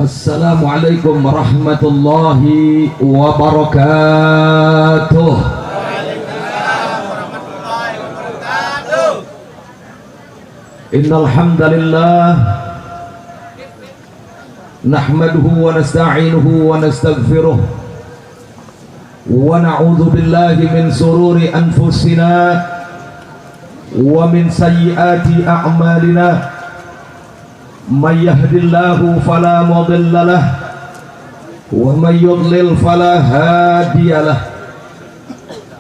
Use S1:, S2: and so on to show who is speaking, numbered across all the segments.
S1: Assalamualaikum warahmatullahi wabarakatuh. Innal hamdalillah nahmaduhu wa nasta'inuhu wa nastaghfiruh wa na'udzu billahi min sururi anfusina wa min sayyiati a'malina. Man yahdillahu fala mudilla lahu wa man yudlil fala hadiya lahu.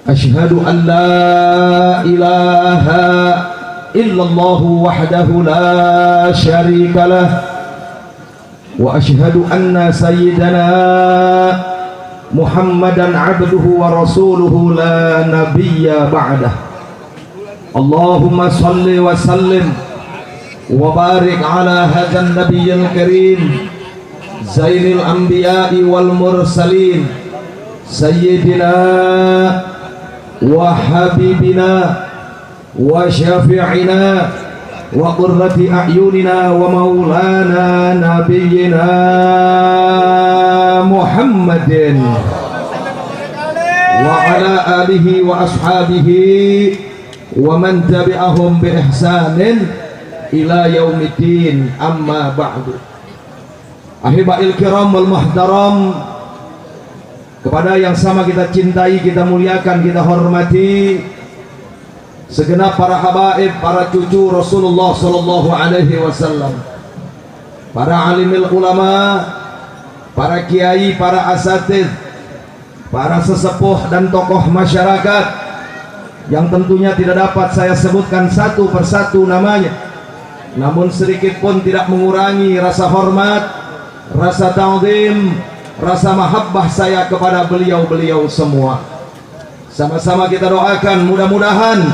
S1: Asyhadu an la ilaha illallah wahdahu la syarika lahu wa asyhadu anna sayyidana Muhammadan abduhu wa rasuluhu la nabiyya ba'dah. Allahumma salli wa sallim wa barik ala hadzal nabiyil karim zainil anbiya'i wal mursalin sayyidina wa habibina wa syafi'ina wa qurrati a'yunina wa maulana nabiyyina Muhammadin wa ala alihi wa ashabihi wa man tabi'ahum bi ihsanin ila yaumiddin, amma ba'du. Ahibail kiram wal muhtaram, kepada yang sama kita cintai, kita muliakan, kita hormati, segenap para habaib, para cucu Rasulullah sallallahu alaihi wasallam, para alimil ulama, para kiai, para asatidz, para sesepuh dan tokoh masyarakat yang tentunya tidak dapat saya sebutkan satu persatu namanya, namun sedikit pun tidak mengurangi rasa hormat, rasa ta'zim, rasa mahabbah saya kepada beliau-beliau semua. Sama-sama kita doakan mudah-mudahan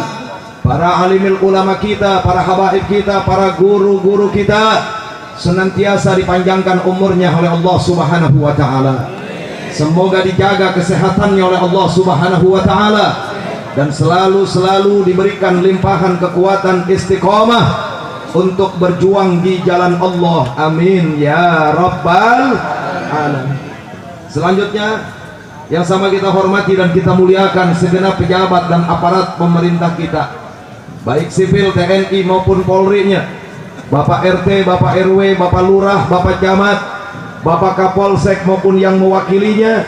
S1: para alimil ulama kita, para habaib kita, para guru-guru kita senantiasa dipanjangkan umurnya oleh Allah Subhanahu wa taala. Semoga dijaga kesehatannya oleh Allah Subhanahu wa taala dan selalu diberikan limpahan kekuatan istiqomah untuk berjuang di jalan Allah. Amin ya rabbal alamin. Selanjutnya yang sama kita hormati dan kita muliakan segenap pejabat dan aparat pemerintah kita, baik sipil, TNI maupun Polri-nya, Bapak RT, Bapak RW, Bapak Lurah, Bapak Camat, Bapak Kapolsek maupun yang mewakilinya.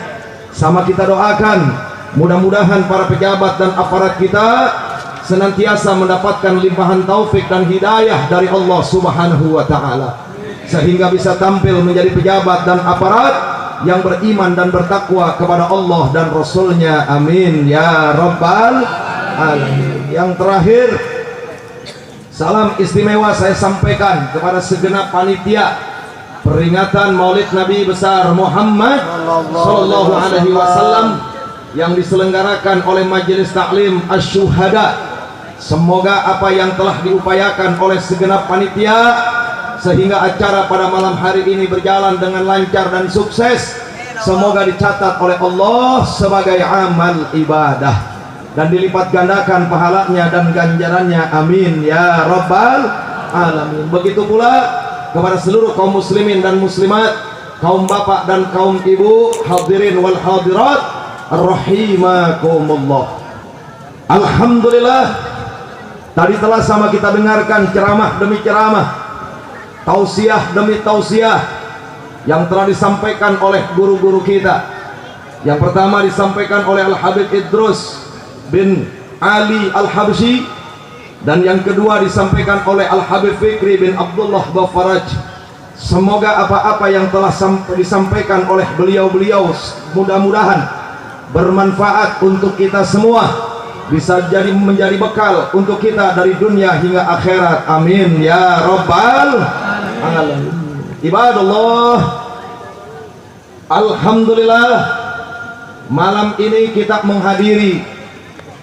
S1: Sama kita doakan mudah-mudahan para pejabat dan aparat kita senantiasa mendapatkan limpahan taufik dan hidayah dari Allah Subhanahu wa taala, sehingga bisa tampil menjadi pejabat dan aparat yang beriman dan bertakwa kepada Allah dan Rasulnya. Amin ya rabbal alamin. Yang terakhir, salam istimewa saya sampaikan kepada segenap panitia peringatan Maulid Nabi besar Muhammad sallallahu alaihi wasallam yang diselenggarakan oleh Majelis Taklim Asy-Syuhada. Semoga apa yang telah diupayakan oleh segenap panitia sehingga acara pada malam hari ini berjalan dengan lancar dan sukses, semoga dicatat oleh Allah sebagai amal ibadah dan dilipat gandakan pahalanya dan ganjarannya. Amin ya rabbal alamin. Begitu pula kepada seluruh kaum muslimin dan muslimat, kaum bapak dan kaum ibu, hadirin wal hadirat rahimakumullah. Alhamdulillah, tadi telah sama kita dengarkan ceramah demi ceramah, tausiah demi tausiah yang telah disampaikan oleh guru-guru kita. Yang pertama disampaikan oleh Al-Habib Idrus bin Ali Al-Habsyi, dan yang kedua disampaikan oleh Al-Habib Fikri bin Abdullah Bafaraj. Semoga apa-apa yang telah disampaikan oleh beliau-beliau mudah-mudahan bermanfaat untuk kita semua, bisa menjadi bekal untuk kita dari dunia hingga akhirat. Amin ya rabbal alamin. Ibadallah, alhamdulillah, malam ini kita menghadiri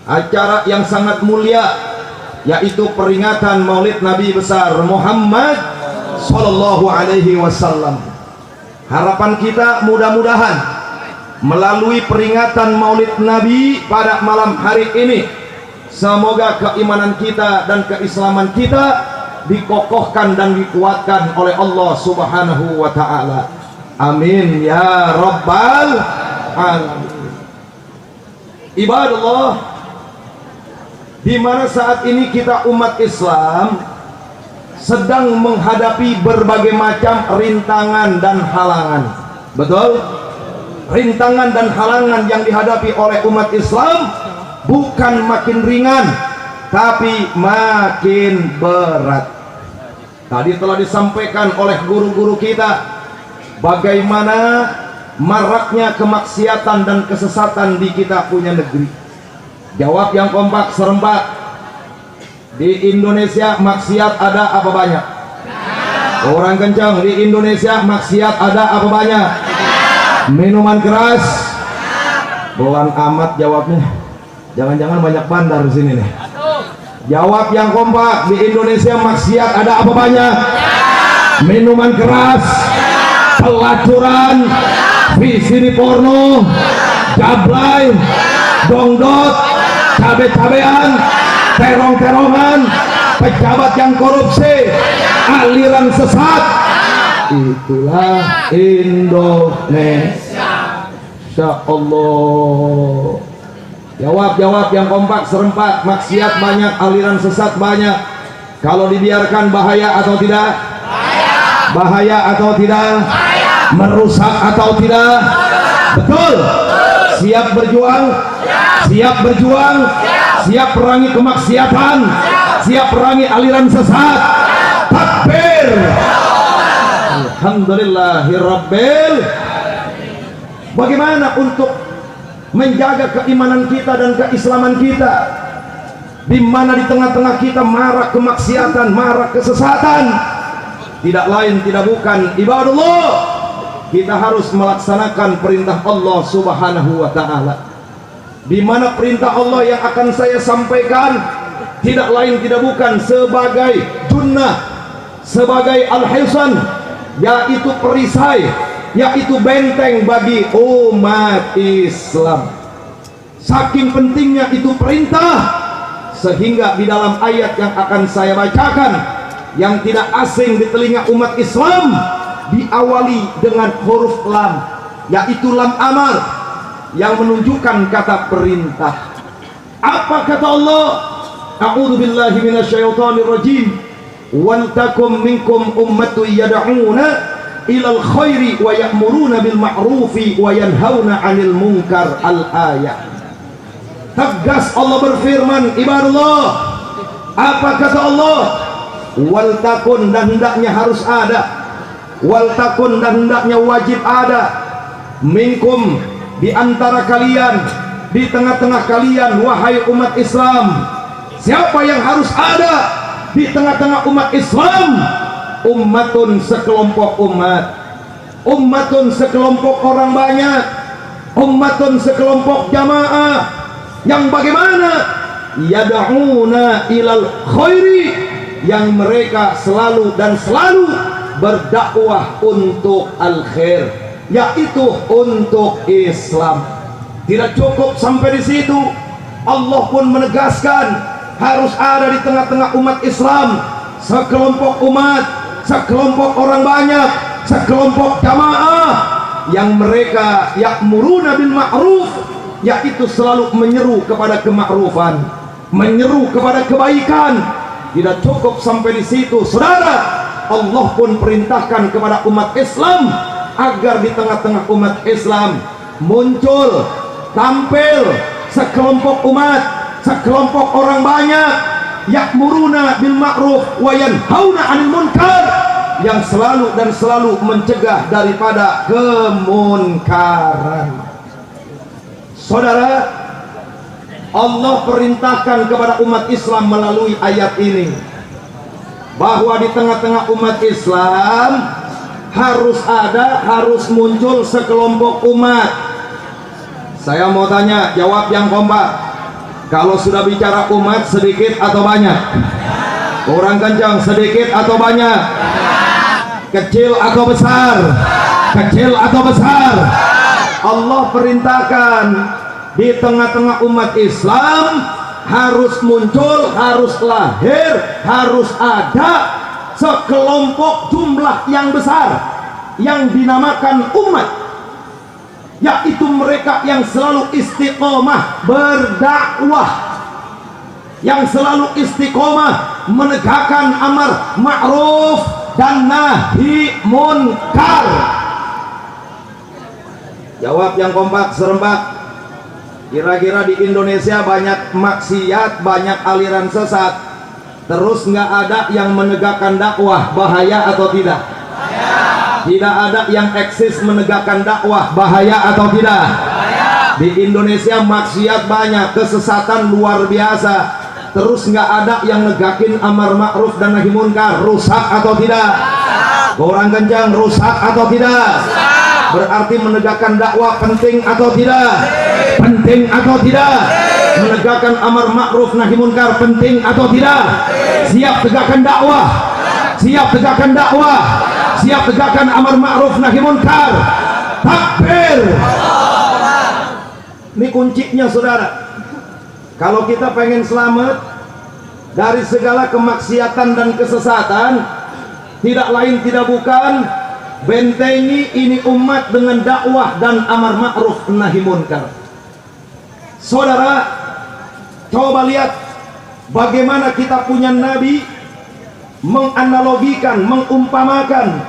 S1: acara yang sangat mulia, yaitu peringatan Maulid Nabi besar Muhammad sallallahu alaihi wasallam. Harapan kita mudah-mudahan melalui peringatan Maulid Nabi pada malam hari ini, semoga keimanan kita dan keislaman kita dikokohkan dan dikuatkan oleh Allah Subhanahu wa taala. Amin ya rabbal alamin. Ibadallah, di mana saat ini kita umat Islam sedang menghadapi berbagai macam rintangan dan halangan. Betul? Rintangan dan halangan yang dihadapi oleh umat Islam bukan makin ringan, tapi makin berat. Tadi telah disampaikan oleh guru-guru kita bagaimana maraknya kemaksiatan dan kesesatan di kita punya negeri. Jawab yang kompak serempak. Di Indonesia maksiat ada apa banyak? Orang kencang, di Indonesia maksiat ada apa banyak? Minuman keras? Bolan amat jawabnya. Jangan-jangan banyak bandar di sini nih. Jawab yang kompak, di Indonesia maksiat ada apa banyak? Minuman keras, pelacuran, VCD porno, jablay, dongdot, cabe-cabean, terong-terongan, pejabat yang korupsi, aliran sesat. Itulah Indonesia. Insya Allah. Jawab yang kompak serempak. Maksiat banyak, aliran sesat banyak. Kalau dibiarkan bahaya atau tidak? Bahaya atau tidak? Merusak atau tidak? Betul. Siap berjuang? Siap berjuang? Siap perangi kemaksiatan? Siap perangi aliran sesat? Takbir! Alhamdulillahirabbil. Bagaimana untuk menjaga keimanan kita dan keislaman kita, di mana di tengah-tengah kita marak kemaksiatan, marak kesesatan? Tidak lain tidak bukan, ibadallah, kita harus melaksanakan perintah Allah Subhanahu wa ta'ala. Di mana perintah Allah yang akan saya sampaikan tidak lain tidak bukan sebagai junnah, sebagai al-hisan, yaitu perisai, yaitu benteng bagi umat Islam. Saking pentingnya itu perintah, sehingga di dalam ayat yang akan saya bacakan, yang tidak asing di telinga umat Islam, diawali dengan huruf lam, yaitu lam amar, yang menunjukkan kata perintah. Apa kata Allah? A'udzu billahi minasyaitonir rajim. Wal takum minkum ummatun yad'una ilal khairi wa ya'muruna bil ma'rufi wa yanhauna 'anil munkar. Al-ayat. Tegas Allah berfirman, ibadallah. Apa kata Allah? Wal takun, dan hendaknya harus ada. Wal takun, dan hendaknya wajib ada. Minkum, di antara kalian, di tengah-tengah kalian, wahai umat Islam. Siapa yang harus ada di tengah-tengah umat Islam? Ummatun, sekelompok umat. Ummatun, sekelompok orang banyak. Ummatun, sekelompok jamaah. Yang bagaimana? Yad'una ilal khairi, yang mereka selalu dan selalu berdakwah untuk al-khair, yaitu untuk Islam. Tidak cukup sampai di situ, Allah pun menegaskan harus ada di tengah-tengah umat Islam sekelompok umat, sekelompok orang banyak, sekelompok jamaah yang mereka ya'muruna bil ma'ruf, yaitu selalu menyeru kepada kema'rufan, menyeru kepada kebaikan. Tidak cukup sampai di situ, saudara. Allah pun perintahkan kepada umat Islam agar di tengah-tengah umat Islam muncul, tampil sekelompok umat, sekelompok orang banyak, ya'muruna bil ma'ruf wa yanhauna 'anil munkar, yang selalu dan selalu mencegah daripada kemunkaran. Saudara, Allah perintahkan kepada umat Islam melalui ayat ini bahwa di tengah-tengah umat Islam harus ada, harus muncul sekelompok umat. Saya mau tanya, jawab yang kompak. Kalau sudah bicara umat, sedikit atau banyak? Orang kencang, sedikit atau banyak? Kecil atau besar? Kecil atau besar? Allah perintahkan di tengah-tengah umat Islam harus muncul, harus lahir, harus ada sekelompok jumlah yang besar, yang dinamakan umat, yaitu mereka yang selalu istiqomah berdakwah, yang selalu istiqomah menegakkan amar ma'ruf dan nahi munkar. Jawab yang kompak serempak. Kira-kira di Indonesia banyak maksiat, banyak aliran sesat, terus nggak ada yang menegakkan dakwah, bahaya atau tidak? Tidak ada yang eksis menegakkan dakwah, bahaya atau tidak? Di Indonesia maksiat banyak, kesesatan luar biasa, terus nggak ada yang negakin amar ma'ruf dan nahi munkar, rusak atau tidak? Orang kencang, rusak atau tidak? Berarti menegakkan dakwah penting atau tidak? Penting atau tidak? Menegakkan amar ma'ruf nahi munkar penting atau tidak? Siap tegakkan dakwah, siap tegakkan dakwah, siap tegakkan amar ma'ruf nahi munkar. Takbir. Ini kuncinya saudara. Kalau kita pengen selamat dari segala kemaksiatan dan kesesatan, tidak lain tidak bukan bentengi ini umat dengan dakwah dan amar ma'ruf nahi munkar. Saudara, coba lihat bagaimana kita punya nabi menganalogikan, mengumpamakan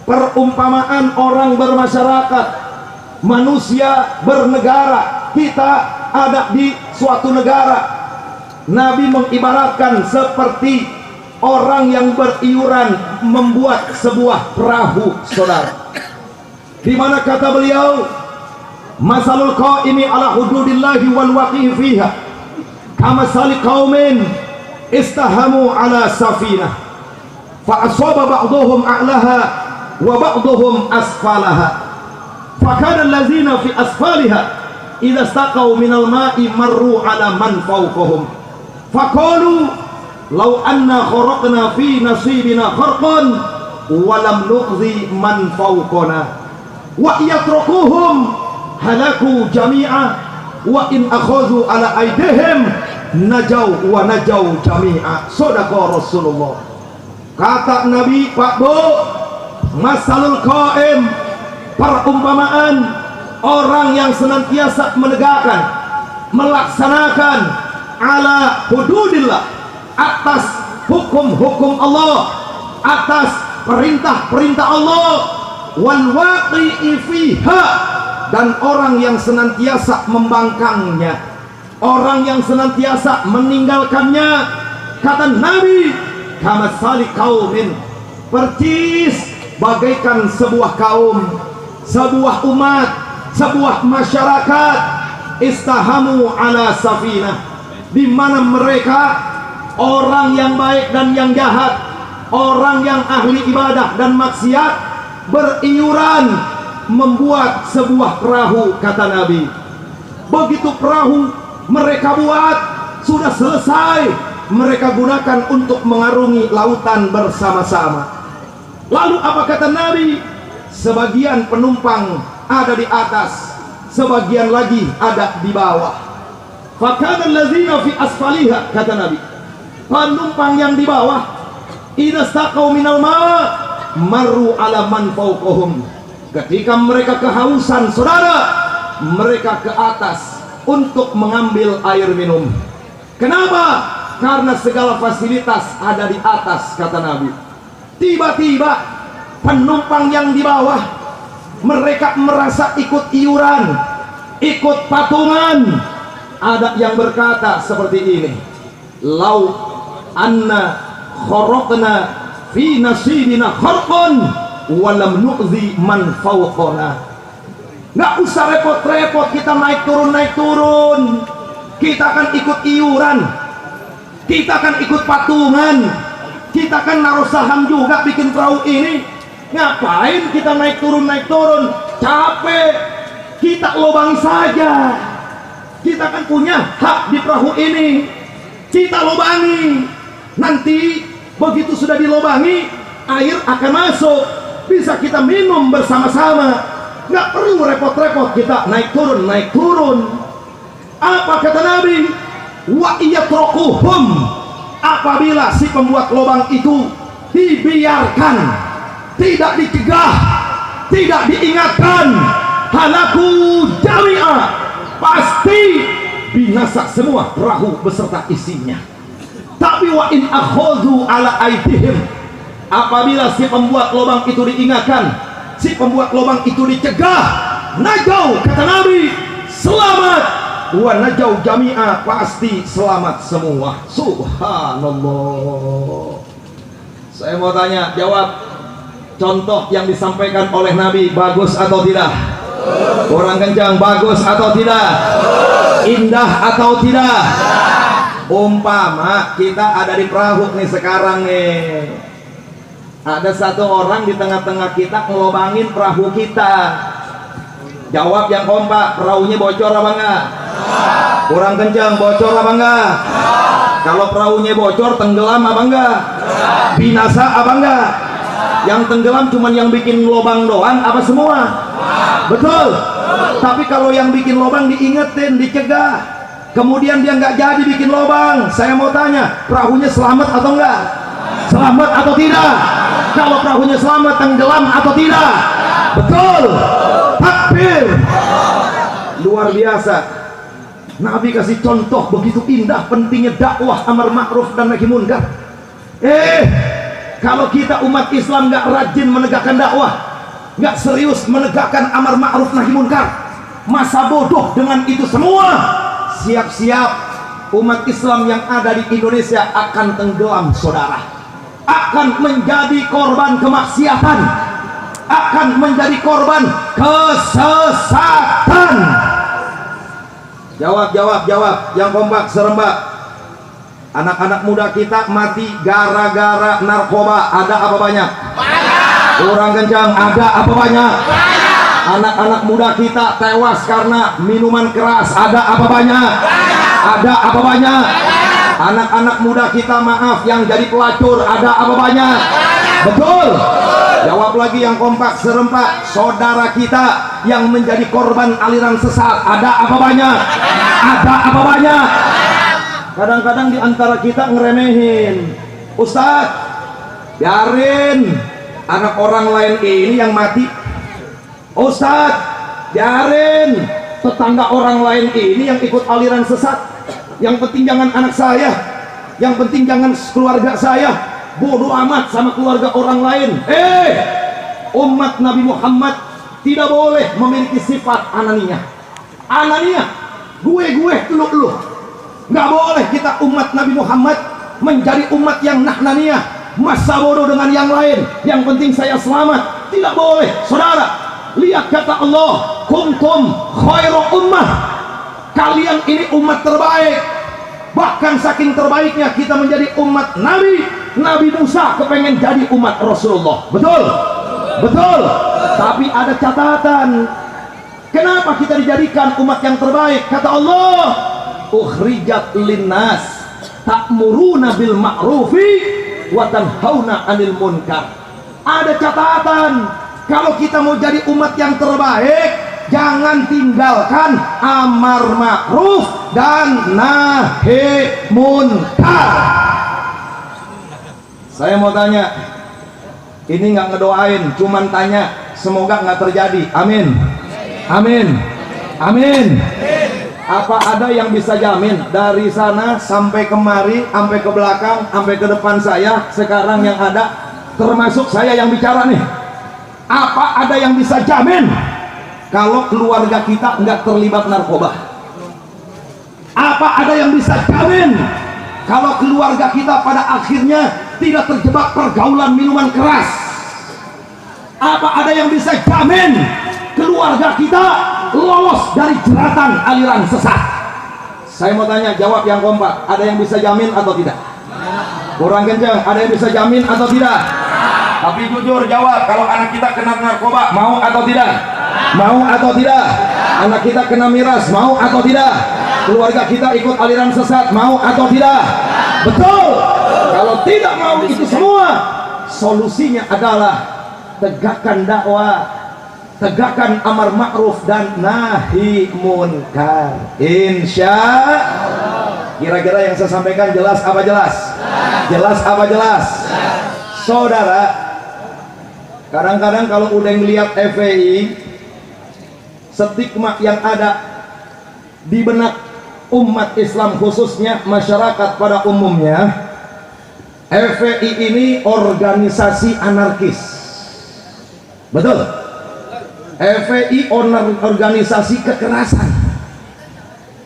S1: perumpamaan orang bermasyarakat, manusia bernegara. Kita ada di suatu negara. Nabi mengibaratkan seperti orang yang beriuran membuat sebuah perahu, saudara. Di mana kata beliau, masalul qaimi ala hududillahi wal waqi fiha kamasali qaumin istahamu ala safinah fa asaba ba'dhum a'laha wa ba'dhum asfalaha fa kana allazina fi asfaliha idza istaqaw minal ma'i marru ala man fawqahum fa qalu law anna kharaqna fi nasibina kharqan wa lam nuqzi man fawqana wa yatrukuhum halaku jami'a wa in akhadhu ala aidihim najau wa najau jami'a. Sadaqa Rasulullah. Kata Nabi, Pak Bu, masalul qaim, perumpamaan orang yang senantiasa menegakkan, melaksanakan ala hududillah, atas hukum-hukum Allah, atas perintah-perintah Allah, wal waqi'i fiha, dan orang yang senantiasa membangkangnya, orang yang senantiasa meninggalkannya. Kata Nabi, kamasali qaumin, percis bagaikan sebuah kaum, sebuah umat, sebuah masyarakat, istahamu ala safinah, di mana mereka orang yang baik dan yang jahat, orang yang ahli ibadah dan maksiat, beriuran membuat sebuah perahu. Kata Nabi, begitu perahu mereka buat sudah selesai, mereka gunakan untuk mengarungi lautan bersama-sama. Lalu apa kata Nabi? Sebagian penumpang ada di atas, sebagian lagi ada di bawah. Fakana allazina fi asfaliha, kata Nabi, penumpang yang di bawah, idza staqau minal ma' marru ala man fawqahum, ketika mereka kehausan, saudara, mereka ke atas untuk mengambil air minum. Kenapa? Karena segala fasilitas ada di atas, kata Nabi. Tiba-tiba penumpang yang di bawah, mereka merasa ikut iuran, ikut patungan. Ada yang berkata seperti ini, lau anna kharaqna fi nasibina kharqan walam nu'zi man fawqana. Nggak usah repot-repot kita naik turun, kita akan ikut iuran, kita akan ikut patungan, kita akan naruh saham juga bikin perahu ini. Ngapain kita naik turun, capek, kita lobangi saja. Kita akan punya hak di perahu ini, kita lobangi. Nanti begitu sudah dilobangi, air akan masuk, bisa kita minum bersama-sama. Nggak perlu repot-repot kita naik turun. Apa kata Nabi? Wa iyatrokuhum, apabila si pembuat lubang itu dibiarkan, tidak dicegah, tidak diingatkan, halaku jami'a, pasti binasa semua perahu beserta isinya. Tapi wa in akhadhu ala aidihim, apabila si pembuat lubang itu diingatkan, si pembuat lubang itu dicegah, najau, kata Nabi, selamat. Wa najau jami'a, pasti selamat semua. Subhanallah. Saya mau tanya, jawab. Contoh yang disampaikan oleh Nabi bagus atau tidak? Orang kencang, bagus atau tidak? Indah atau tidak? Umpama kita ada di perahu nih sekarang nih, ada satu orang di tengah-tengah kita ngelobangin perahu kita. Jawab yang kompak, perahunya bocor apa enggak? Kurang kencang, bocor apa enggak? Kalau perahunya bocor, tenggelam apa enggak? Binasa apa enggak? Yang tenggelam cuman yang bikin lubang doang apa semua? Betul. Tapi kalau yang bikin lubang diingetin, dicegah, kemudian dia nggak jadi bikin lubang, saya mau tanya, perahunya selamat atau enggak? Selamat atau tidak? Kalau perahunya selamat, tenggelam atau tidak? Betul. Takbir. Luar biasa. Nabi kasih contoh begitu indah, pentingnya dakwah amar ma'ruf dan nahi munkar. Kalau kita umat Islam nggak rajin menegakkan dakwah, nggak serius menegakkan amar ma'ruf nahi munkar, masa bodoh dengan itu semua. Siap-siap umat Islam yang ada di Indonesia akan tenggelam, saudara. Akan menjadi korban kemaksiatan, akan menjadi korban kesesatan. Jawab, jawab, jawab. Yang kompak, serempak. Anak-anak muda kita mati gara-gara narkoba, ada apa banyak? Banyak. Kurang kencang, ada apa banyak? Banyak. Anak-anak muda kita tewas karena minuman keras, ada apa banyak? Banyak. Ada apa banyak? Banyak. Anak-anak muda kita, maaf, yang jadi pelacur, ada apa banyak? Banyak. Betul. Jawab lagi yang kompak, serempak. Saudara kita yang menjadi korban aliran sesat, ada apa banyak? Ada apa banyak? Kadang-kadang di antara kita ngeremehin, Ustadz, biarin anak orang lain ini yang mati. Ustadz, biarin tetangga orang lain ini yang ikut aliran sesat. Yang penting jangan anak saya, yang penting jangan keluarga saya. Bodoh amat sama keluarga orang lain. Umat Nabi Muhammad tidak boleh memiliki sifat ananiyah. Ananiyah, gue, lu. Nggak boleh kita umat Nabi Muhammad menjadi umat yang nahnaniyah, masa bodoh dengan yang lain, yang penting saya selamat. Tidak boleh, saudara. Lihat kata Allah, kuntum khairu ummah, kalian ini umat terbaik. Bahkan saking terbaiknya kita menjadi umat Nabi Musa kepengen jadi umat Rasulullah. Betul? Betul. Tapi ada catatan, kenapa kita dijadikan umat yang terbaik? Kata Allah, ukhrijat linnas ta'muruna bil ma'rufi wa tanhauna 'anil munkar. Ada catatan, kalau kita mau jadi umat yang terbaik, jangan tinggalkan amar ma'ruf dan nahi munkar. Saya mau tanya, ini nggak ngedoain, cuman tanya, semoga nggak terjadi. Amin. Amin. Amin. Apa ada yang bisa jamin dari sana sampai kemari, sampai ke belakang, sampai ke depan saya sekarang yang ada, termasuk saya yang bicara nih, apa ada yang bisa jamin kalau keluarga kita nggak terlibat narkoba? Apa ada yang bisa jamin kalau keluarga kita pada akhirnya tidak terjebak pergaulan minuman keras? Apa ada yang bisa jamin keluarga kita lolos dari jeratan aliran sesat? Saya mau tanya, jawab yang kompak. Ada yang bisa jamin atau tidak? Kurang kencang, ada yang bisa jamin atau tidak? Tapi jujur jawab, kalau anak kita kena narkoba, mau atau tidak? Mau atau tidak? Anak kita kena miras, mau atau tidak? Keluarga kita ikut aliran sesat, mau atau tidak? Betul. Kalau tidak mau itu semua, solusinya adalah tegakkan dakwah, tegakkan amar ma'ruf dan nahi munkar. Insya Allah. Kira-kira yang saya sampaikan jelas apa jelas? Jelas apa jelas? Saudara, Kadang-kadang kalau udah ngeliat FPI, stigma yang ada di benak umat Islam, khususnya masyarakat pada umumnya, FPI ini organisasi anarkis. Betul? FPI organisasi kekerasan,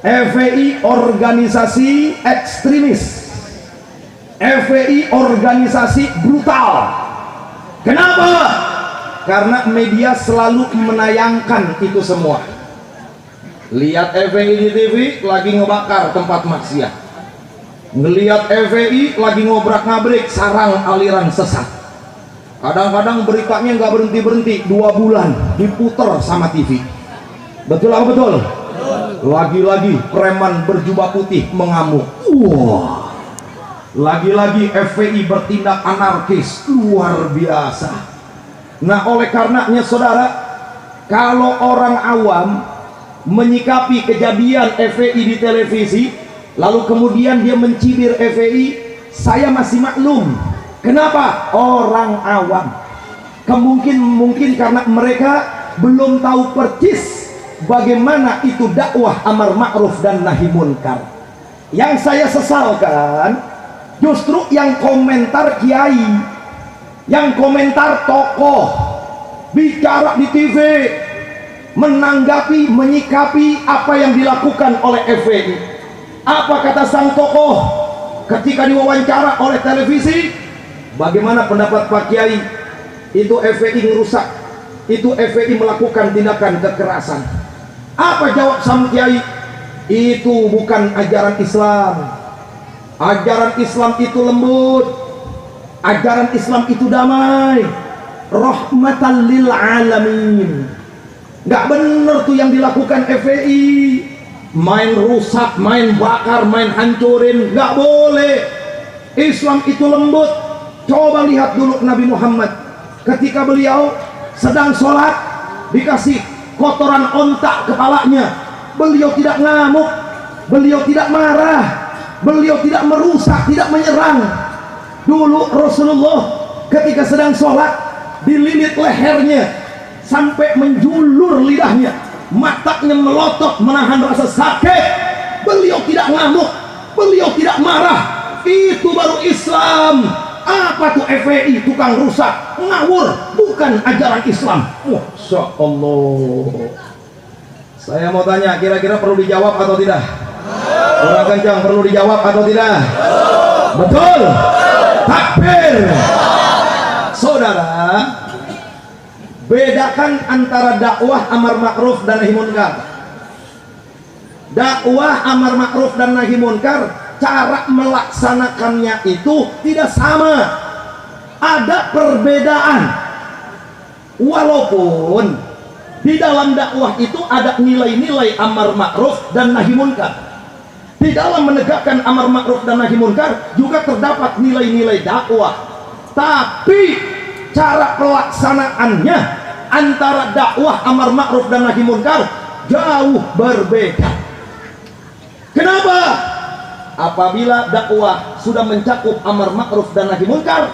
S1: FPI organisasi ekstremis, FPI organisasi brutal. Kenapa? Karena media selalu menayangkan itu semua. Lihat FPI di TV lagi ngebakar tempat maksiat, ngelihat FPI lagi ngobrak-ngabrik sarang aliran sesat. Kadang-kadang beritanya nggak berhenti-berhenti, 2 bulan diputer sama TV. Betul apa betul? Lagi-lagi preman berjubah putih mengamuk. Wah, lagi-lagi FPI bertindak anarkis luar biasa. Nah, oleh karenanya saudara, kalau orang awam menyikapi kejadian FPI di televisi, lalu kemudian dia mencibir FPI, saya masih maklum. Kenapa? Orang awam. Mungkin karena mereka belum tahu persis bagaimana itu dakwah amar ma'ruf dan nahi munkar. Yang saya sesalkan justru yang komentar kiai, yang komentar tokoh, bicara di TV, menanggapi, menyikapi apa yang dilakukan oleh FPI. Apa kata sang tokoh ketika diwawancara oleh televisi? Bagaimana pendapat Pak Kiai? Itu FPI ngerusak, itu FPI melakukan tindakan kekerasan. Apa jawab sang Kiai? Itu bukan ajaran Islam. Ajaran Islam itu lembut, ajaran Islam itu damai, rahmatan lil alamin. Nggak bener tuh yang dilakukan FPI, main rusak, main bakar, main hancurin, nggak boleh. Islam itu lembut. Coba lihat dulu Nabi Muhammad ketika beliau sedang sholat, dikasih kotoran ontak kepalanya, beliau tidak ngamuk, beliau tidak marah, beliau tidak merusak, tidak menyerang. Dulu Rasulullah ketika sedang sholat, dililit lehernya sampai menjulur lidahnya, matanya melotot menahan rasa sakit, beliau tidak ngamuk, beliau tidak marah. Itu baru Islam. Apa tuh FPI? Tukang rusak, ngawur, bukan ajaran Islam. Masya Allah. Saya mau tanya, kira-kira perlu dijawab atau tidak? Orang kencang, perlu dijawab atau tidak? Betul. Takbir. Saudara, bedakan antara dakwah amar ma'ruf dan nahi munkar. Dakwah amar ma'ruf dan nahi munkar, cara melaksanakannya itu tidak sama, ada perbedaan. Walaupun di dalam dakwah itu ada nilai-nilai amar ma'ruf dan nahi munkar, di dalam menegakkan amar ma'ruf dan nahi munkar juga terdapat nilai-nilai dakwah, tapi cara pelaksanaannya antara dakwah amar ma'ruf dan nahi munkar jauh berbeda. Kenapa? Apabila dakwah sudah mencakup amar ma'ruf dan nahi munkar,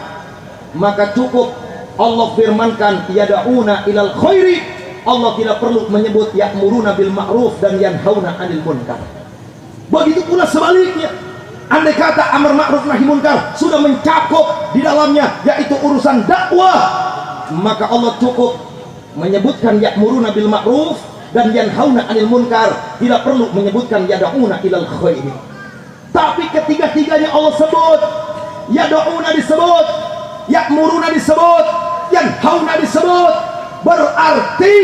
S1: maka cukup Allah firmankan yada'una ilal khairi. Allah tidak perlu menyebut ya'muruna bil ma'ruf dan yanhauna 'anil munkar. Begitu pula sebaliknya, andai kata amar ma'ruf nahi munkar sudah mencakup di dalamnya yaitu urusan dakwah, maka Allah cukup menyebutkan ya'muruna bil ma'ruf dan yanhauna 'anil munkar, tidak perlu menyebutkan yada'una ilal khairi. Tapi ketiga-tiganya Allah sebut, yad'una disebut, ya'muruna disebut, yanhauna disebut. Berarti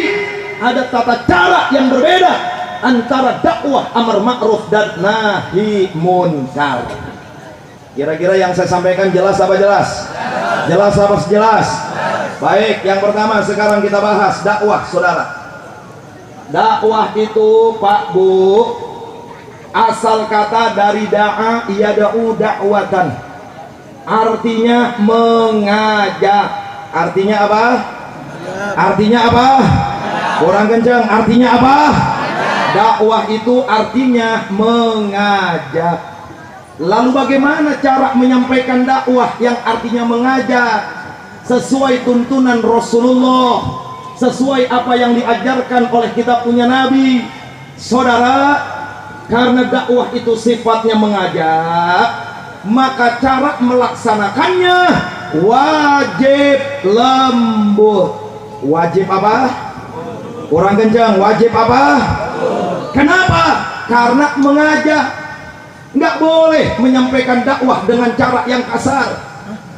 S1: ada tata cara yang berbeda antara dakwah amar ma'ruf dan nahi munkar. Kira-kira yang saya sampaikan jelas apa jelas? Jelas apa jelas? Baik, yang pertama sekarang kita bahas dakwah, saudara. Dakwah itu Pak Bu, asal kata dari da'a yada'u da'watan, artinya mengajak. Artinya apa? Artinya apa? Kurang kencang. Artinya apa? Dakwah itu artinya mengajak. Lalu bagaimana cara menyampaikan dakwah yang artinya mengajak? sesuai tuntunan Rasulullah, sesuai apa yang diajarkan oleh kita punya Nabi. Saudara, karena dakwah itu sifatnya mengajak, maka cara melaksanakannya wajib lembut. Wajib apa? Kurang kencang. Wajib apa? Kenapa? Karena mengajak. Nggak boleh menyampaikan dakwah dengan cara yang kasar,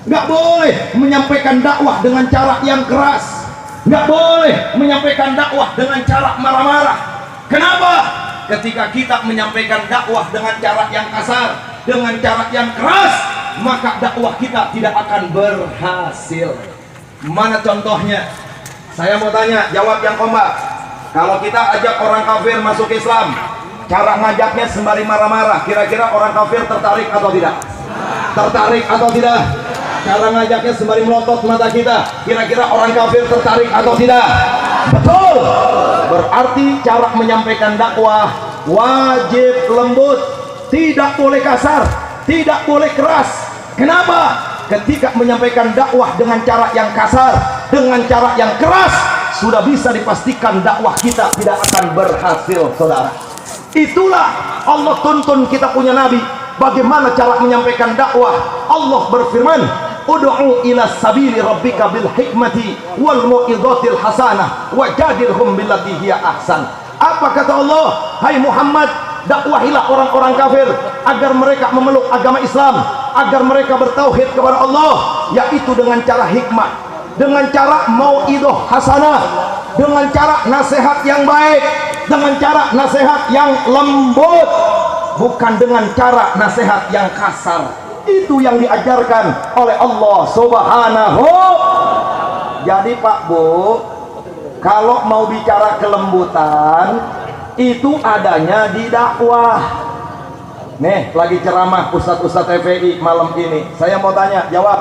S1: nggak boleh menyampaikan dakwah dengan cara yang keras, nggak boleh menyampaikan dakwah dengan cara marah-marah. Kenapa? Ketika kita menyampaikan dakwah dengan cara yang kasar, dengan cara yang keras, maka dakwah kita tidak akan berhasil. Mana contohnya? Saya mau tanya, jawab yang kompak. Kalau kita ajak orang kafir masuk Islam, cara ngajaknya sembari marah-marah, kira-kira orang kafir tertarik atau tidak? Tertarik atau tidak? Cara ngajaknya sembari melotot mata kita, kira-kira orang kafir tertarik atau tidak? Betul. Berarti cara menyampaikan dakwah wajib lembut, tidak boleh kasar, tidak boleh keras. Kenapa? Ketika menyampaikan dakwah dengan cara yang kasar, dengan cara yang keras, sudah bisa dipastikan dakwah kita tidak akan berhasil, saudara. Itulah Allah tuntun kita punya Nabi, bagaimana cara menyampaikan dakwah. Allah berfirman, ud'u ila sabili rabbika bil hikmati wal mau'izatil hasanah wajadilhum billati hiya ahsan. Apa kata Allah? Hai Muhammad, dakwahilah orang-orang kafir agar mereka memeluk agama Islam, agar mereka bertauhid kepada Allah, yaitu dengan cara hikmah, dengan cara mau'izah hasanah, dengan cara nasihat yang baik, dengan cara nasihat yang lembut, bukan dengan cara nasihat yang kasar. Itu yang diajarkan oleh Allah Subhanahu. Jadi Pak Bu, kalau mau bicara kelembutan, itu adanya di dakwah. Nih, lagi ceramah Ustadz FPI malam ini. Saya mau tanya, jawab.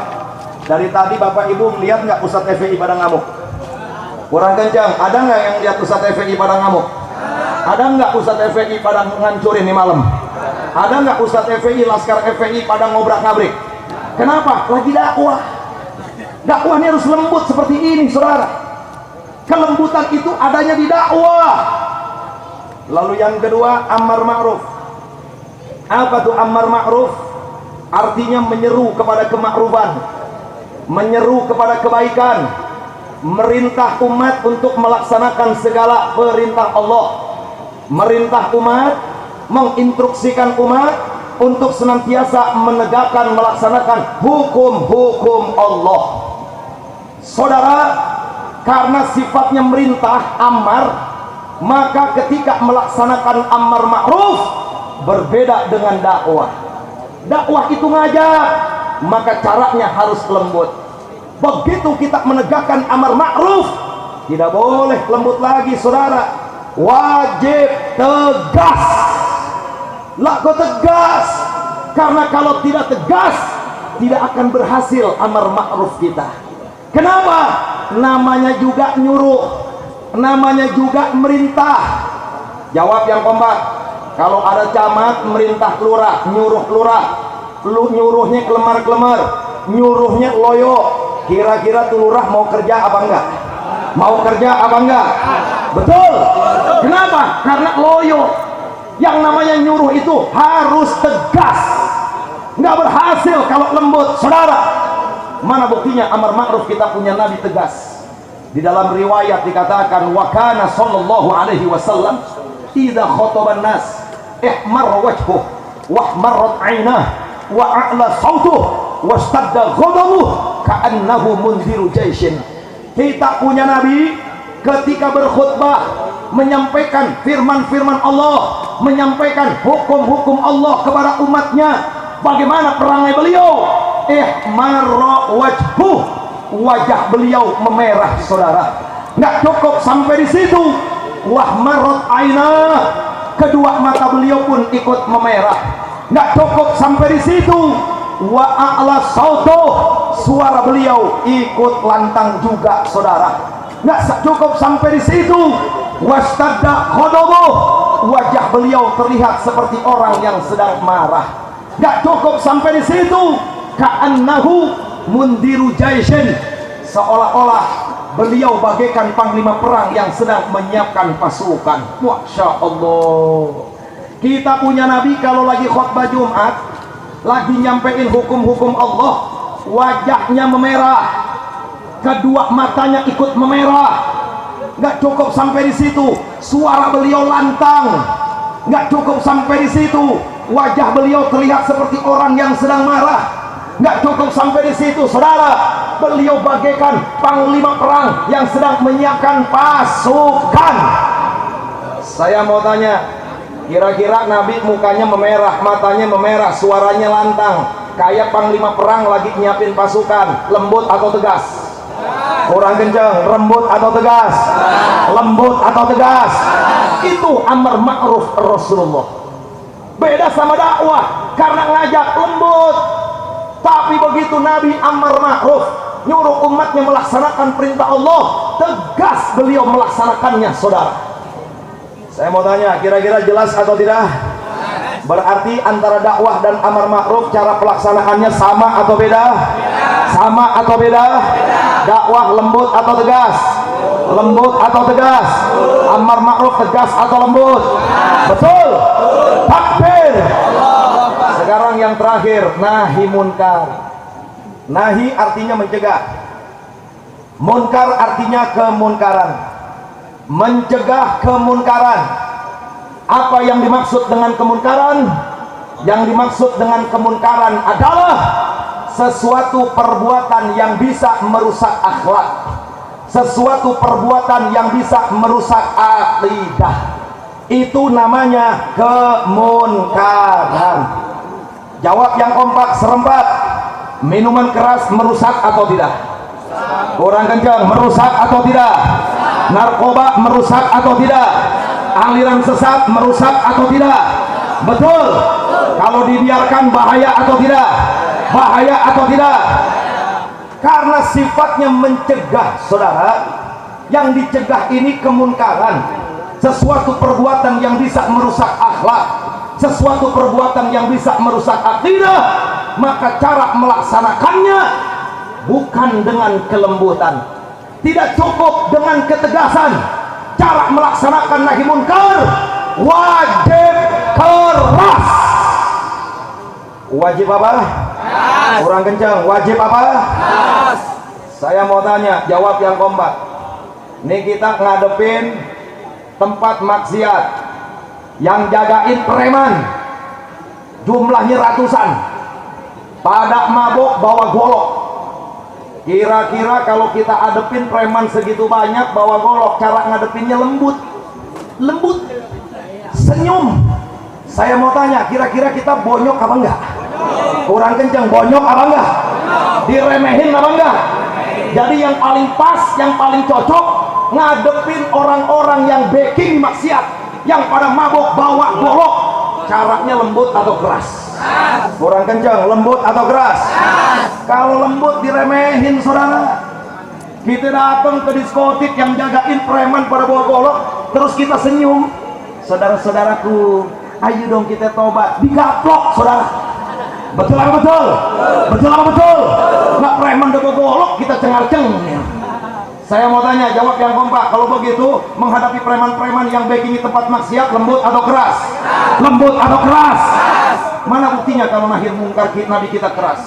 S1: Dari tadi Bapak Ibu lihat nggak Ustadz FPI pada ngamuk? Kurang kencang. Ada nggak yang lihat Ustadz FPI pada ngamuk? Ada nggak Ustadz FPI pada ngancurin nih malam? Ada nggak Ustadz FPI, Laskar FPI pada ngobrak-ngabrik? Kenapa? Lagi dakwah. Dakwahnya harus lembut seperti ini, saudara. Kelembutan itu adanya di dakwah. Lalu yang kedua, amar ma'ruf. Apa tuh amar ma'ruf? Artinya menyeru kepada kemakruban, menyeru kepada kebaikan, merintah umat untuk melaksanakan segala perintah Allah, merintah umat, menginstruksikan umat untuk senantiasa menegakkan, melaksanakan hukum-hukum Allah. Saudara, karena sifatnya merintah, amar, maka ketika melaksanakan amar ma'ruf berbeda dengan dakwah. Dakwah itu ngajak, maka caranya harus lembut. Begitu kita menegakkan amar ma'ruf, tidak boleh lembut lagi, saudara. Wajib tegas. Laku tegas. Karena kalau tidak tegas, tidak akan berhasil amar ma'ruf kita. Kenapa? Namanya juga nyuruh, namanya juga merintah. Jawab yang kompak. Kalau ada camat merintah lurah, nyuruh lurah, lu nyuruhnya kelemar-kelemar, nyuruhnya loyo, kira-kira tuh lurah mau kerja apa enggak? Mau kerja apa enggak? Betul. Kenapa? Karena loyo. Yang namanya nyuruh itu harus tegas, nggak berhasil kalau lembut, saudara. Mana buktinya amar ma'ruf kita punya Nabi tegas. Di dalam riwayat dikatakan, wa kana sallallahu alaihi wasallam idza khataban nas ihmar wajhuh wa ihmarrat 'ainah wa a'la sautuh wastadda ghadabuh ka'annahu munziru jaishin. Kita punya Nabi ketika berkhutbah menyampaikan firman-firman Allah, menyampaikan hukum-hukum Allah kepada umatnya, bagaimana perangai beliau? Ihmarra wajhuh, wajah beliau memerah, saudara. Nggak cukup sampai di situ. Wahmarrat ainah, kedua mata beliau pun ikut memerah. Nggak cukup sampai di situ. Wa a'la sautuh, suara beliau ikut lantang juga, saudara. Nggak cukup sampai di situ. Wastadda ghadabuh, wajah beliau terlihat seperti orang yang sedang marah. Nggak cukup sampai di situ. Ka'annahu mundiru jaishin,
S2: seolah-olah beliau bagaikan panglima perang yang sedang menyiapkan pasukan. Masya Allah. Kita punya Nabi kalau lagi khutbah Jumat, lagi nyampein hukum-hukum Allah, wajahnya memerah, kedua matanya ikut memerah. Nggak cukup sampai di situ, suara beliau lantang. Nggak cukup sampai di situ, wajah beliau terlihat seperti orang yang sedang marah. Nggak cukup sampai di situ, saudara, beliau bagaikan panglima perang yang sedang menyiapkan pasukan. Saya mau tanya, kira-kira Nabi mukanya memerah, matanya memerah, suaranya lantang, kayak panglima perang lagi nyiapin pasukan, lembut atau tegas? Kurang kencang, lembut atau tegas? Lembut atau tegas? Itu amar ma'ruf Rasulullah. Beda sama dakwah, karena ngajak lembut. Tapi begitu Nabi amar ma'ruf, nyuruh umatnya melaksanakan perintah Allah, tegas beliau melaksanakannya, saudara. Saya mau tanya, kira-kira jelas atau tidak? Berarti antara dakwah dan amar ma'ruf cara pelaksanaannya sama atau beda? Sama atau beda? Dakwah lembut atau tegas? Lembut atau tegas? Amar ma'ruf tegas atau lembut? Betul. Takbir. Sekarang yang terakhir, nahi munkar. Nahi artinya mencegah, munkar artinya kemunkaran. Mencegah kemunkaran. Apa yang dimaksud dengan kemunkaran? Yang dimaksud dengan kemunkaran adalah sesuatu perbuatan yang bisa merusak akhlak, sesuatu perbuatan yang bisa merusak akidah. Itu namanya kemunkaran. Jawab yang kompak, serempak. Minuman keras merusak atau tidak? Kurang kencang, merusak atau tidak? Narkoba merusak atau tidak? Aliran sesat merusak atau tidak? Betul. Kalau dibiarkan bahaya atau tidak? Bahaya atau tidak? Karena sifatnya mencegah, saudara. Yang dicegah ini kemunkaran, sesuatu perbuatan yang bisa merusak akhlak, sesuatu perbuatan yang bisa merusak akidah. Maka cara melaksanakannya bukan dengan kelembutan, tidak cukup dengan ketegasan. Cara melaksanakan nahi munkar wajib keras. Wajib apa? Kurang kencang. Wajib apa? Saya mau tanya, jawab yang kompak. Nih kita ngadepin tempat maksiat, yang jagain preman, jumlahnya ratusan, pada mabok bawa golok. Kira-kira kalau kita adepin preman segitu banyak bawa golok, cara ngadepinnya lembut, lembut, senyum. Saya mau tanya, kira-kira kita bonyok apa enggak? Kurang kenceng, bonyok apa enggak? Diremehin apa enggak? Jadi yang paling pas, yang paling cocok ngadepin orang-orang yang backing maksiat, yang pada mabok bawa golok, caranya lembut atau keras? Kurang kencang, lembut atau keras? Kalau lembut diremehin, saudara. Kita datang ke diskotik yang jagain preman pada bawa golok, terus kita senyum. Saudara-saudaraku, ayo dong kita tobat. Digaplok, saudara. Betul apa betul? Betul apa betul? Nggak preman bawa golok, kita cengar-cengir. Saya mau tanya, jawab yang kompak. Kalau begitu, menghadapi preman-preman yang backing tempat maksiat, lembut atau keras? Lembut atau keras? Mana buktinya kalau nahi mungkar Nabi kita keras?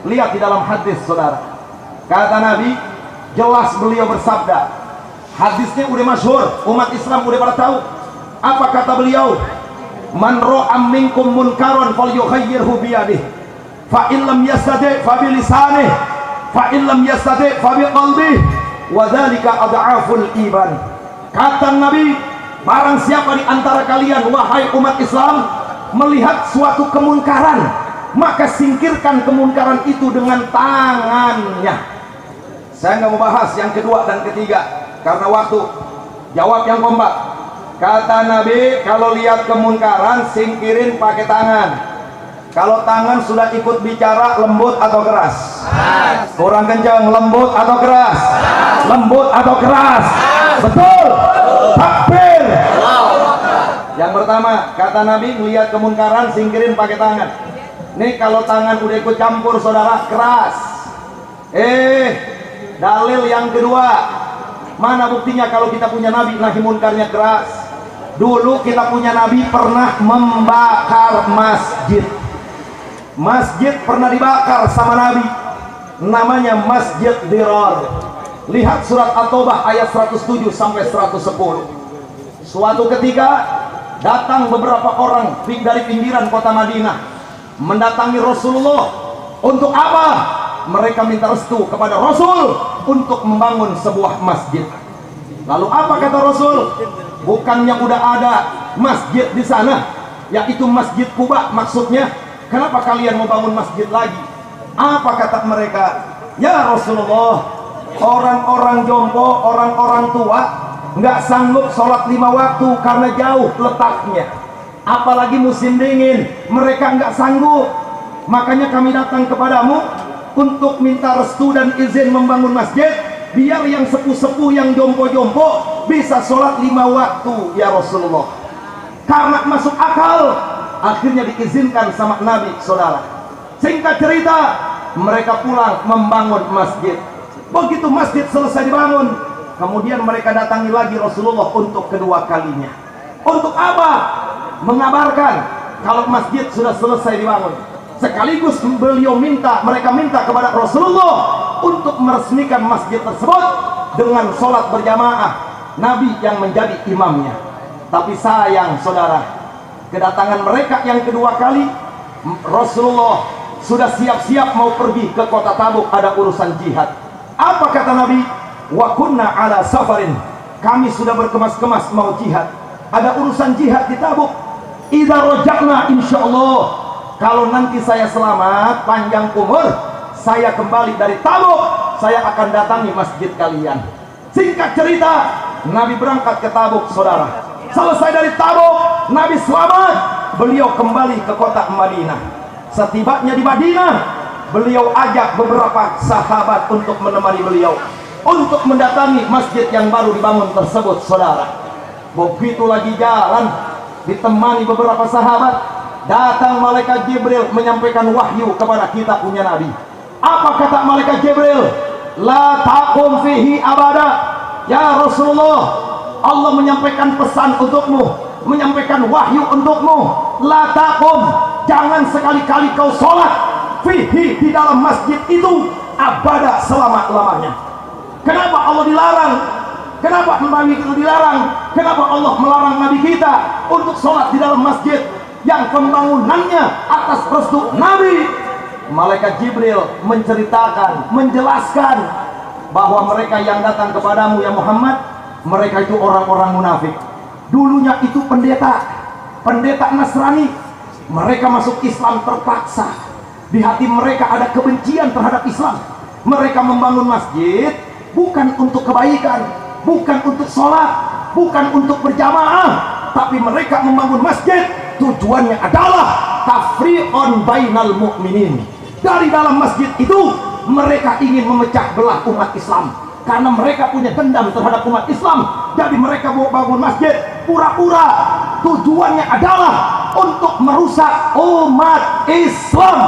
S2: Lihat di dalam hadis, saudara. Kata Nabi, jelas beliau bersabda. Hadisnya udah masyhur, umat Islam udah pada tahu. Apa kata beliau? Man ra'a minkum munkaran falyughayyirhu biyadihi, fa in lam yastati' fa bi lisanihi, fa in lam yastati' fa bi qalbihi, wa dzalika ad'aful iman. Kata Nabi, barang siapa di antara kalian, wahai umat Islam, melihat suatu kemunkaran, maka singkirkan kemunkaran itu dengan tangannya. Saya nggak mau bahas yang kedua dan ketiga karena waktu. Jawab yang kompak. Kata Nabi, kalau lihat kemunkaran singkirin pakai tangan. Kalau tangan sudah ikut bicara, lembut atau keras? Kurang kencang, lembut atau keras? Lembut atau keras? Betul. Takbir. Yang pertama, kata Nabi, melihat kemunkaran singkirin pakai tangan. Nih kalau tangan udah ikut campur, saudara, keras. Dalil yang kedua, mana buktinya kalau kita punya nabi nahi munkarnya keras? Dulu kita punya nabi pernah membakar masjid. Masjid pernah dibakar sama nabi, namanya Masjid Dirar. Lihat surat At-Taubah ayat 107 sampai 110. Suatu ketika datang beberapa orang dari pinggiran kota Madinah mendatangi Rasulullah. Untuk apa? Mereka minta restu kepada Rasul untuk membangun sebuah masjid. Lalu apa kata Rasul? Bukannya udah ada masjid di sana, yaitu Masjid Quba maksudnya. Kenapa kalian mau bangun masjid lagi? Apa kata mereka? Ya Rasulullah, orang-orang jompo, orang-orang tua nggak sanggup sholat 5 waktu karena jauh letaknya. Apalagi musim dingin, mereka nggak sanggup. Makanya kami datang kepadamu untuk minta restu dan izin membangun masjid, biar yang sepuh-sepuh, yang jompo-jompo bisa sholat 5 waktu ya Rasulullah. Karena masuk akal, akhirnya diizinkan sama Nabi, saudara. Singkat cerita, mereka pulang membangun masjid. Begitu masjid selesai dibangun, kemudian mereka datangi lagi Rasulullah untuk kedua kalinya. Untuk apa? Mengabarkan kalau masjid sudah selesai dibangun. Sekaligus mereka minta kepada Rasulullah untuk meresmikan masjid tersebut dengan sholat berjamaah, Nabi yang menjadi imamnya. Tapi sayang saudara, kedatangan mereka yang kedua kali, Rasulullah sudah siap-siap mau pergi ke kota Tabuk, ada urusan jihad. Apa kata Nabi? Wa kunna ala safarin, kami sudah berkemas-kemas mau jihad, ada urusan jihad di Tabuk. Idza raja'na insyaallah, kalau nanti saya selamat panjang umur, saya kembali dari Tabuk, saya akan datangi masjid kalian. Singkat cerita, Nabi berangkat ke Tabuk, saudara. Selesai dari Tabuk, Nabi selamat, beliau kembali ke kota Madinah. Setibanya di Madinah, beliau ajak beberapa sahabat untuk menemani beliau untuk mendatangi masjid yang baru dibangun tersebut, saudara. Begitu lagi jalan, ditemani beberapa sahabat, datang malaikat Jibril menyampaikan wahyu kepada kita punya Nabi. Apa kata malaikat Jibril? La taqum fihi abada. Ya Rasulullah, Allah menyampaikan pesan untukmu, menyampaikan wahyu untukmu. La taqum, jangan sekali-kali kau sholat fihi, di dalam masjid itu, abada, selama-lamanya. Kenapa Allah dilarang? Kenapa Nabi itu dilarang? Kenapa Allah melarang Nabi kita untuk sholat di dalam masjid yang pembangunannya atas restu Nabi? Malaikat Jibril menceritakan, menjelaskan bahwa mereka yang datang kepadamu ya Muhammad, mereka itu orang-orang munafik. Dulunya itu pendeta Nasrani. Mereka masuk Islam terpaksa. Di hati mereka ada kebencian terhadap Islam. Mereka membangun masjid bukan untuk kebaikan, bukan untuk sholat, bukan untuk berjamaah, tapi mereka membangun masjid tujuannya adalah tafriqon bainal mu'minin. Dari dalam masjid itu mereka ingin memecah belah umat Islam, karena mereka punya dendam terhadap umat Islam. Jadi mereka mau bangun masjid pura-pura tujuannya adalah untuk merusak umat Islam.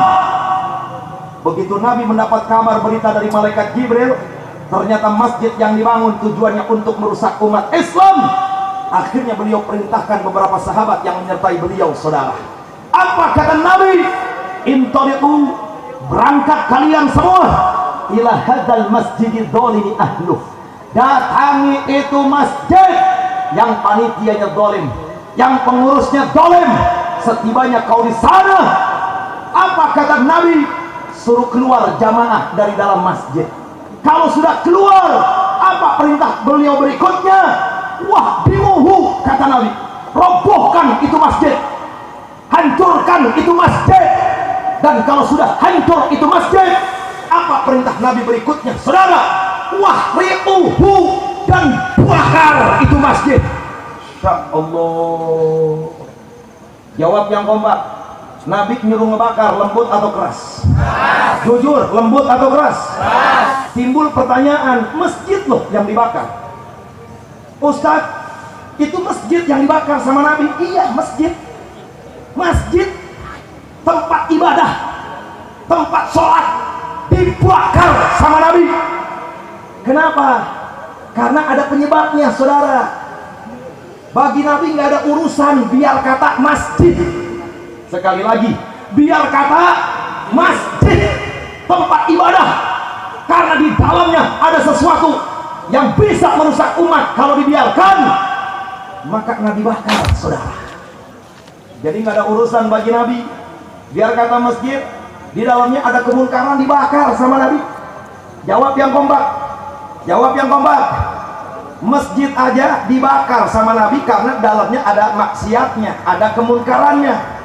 S2: Begitu Nabi mendapat kabar berita dari malaikat Jibril, ternyata masjid yang dibangun tujuannya untuk merusak umat Islam, akhirnya beliau perintahkan beberapa sahabat yang menyertai beliau, saudara. Apa kata Nabi? Intaliqu, berangkat kalian semua ila hadzal masjidil dzalimi ahluh. Datangi itu masjid yang panitianya zalim, yang pengurusnya zalim. Setibanya kau di sana, apa kata Nabi? Suruh keluar jamaah dari dalam masjid. Kalau sudah keluar, apa perintah beliau berikutnya? Wah bimuhu, kata Nabi, robohkan itu masjid, hancurkan itu masjid. Dan kalau sudah hancur itu masjid, apa perintah Nabi berikutnya, saudara? Wah riuhu, dan bakar itu masjid. Insya Allah. Jawab yang kompak. Nabi nyuruh ngebakar, lembut atau keras? Keras. Jujur, lembut atau keras? Keras. Timbul pertanyaan, masjid loh yang dibakar. Ustadz, itu masjid yang dibakar sama Nabi? Iya, masjid. Masjid, tempat ibadah, tempat sholat, dibakar sama Nabi. Kenapa? Karena ada penyebabnya, saudara. Bagi Nabi nggak ada urusan biar kata masjid. Sekali lagi, biar kata masjid, tempat ibadah, karena di dalamnya ada sesuatu yang bisa merusak umat. Kalau dibiarkan, maka Nabi bakar, saudara. Jadi nggak ada urusan bagi Nabi biar kata masjid, di dalamnya ada kemungkaran, dibakar sama Nabi. Jawab yang kompak, jawab yang kompak. Masjid aja dibakar sama Nabi karena dalamnya ada maksiatnya, ada kemungkarannya.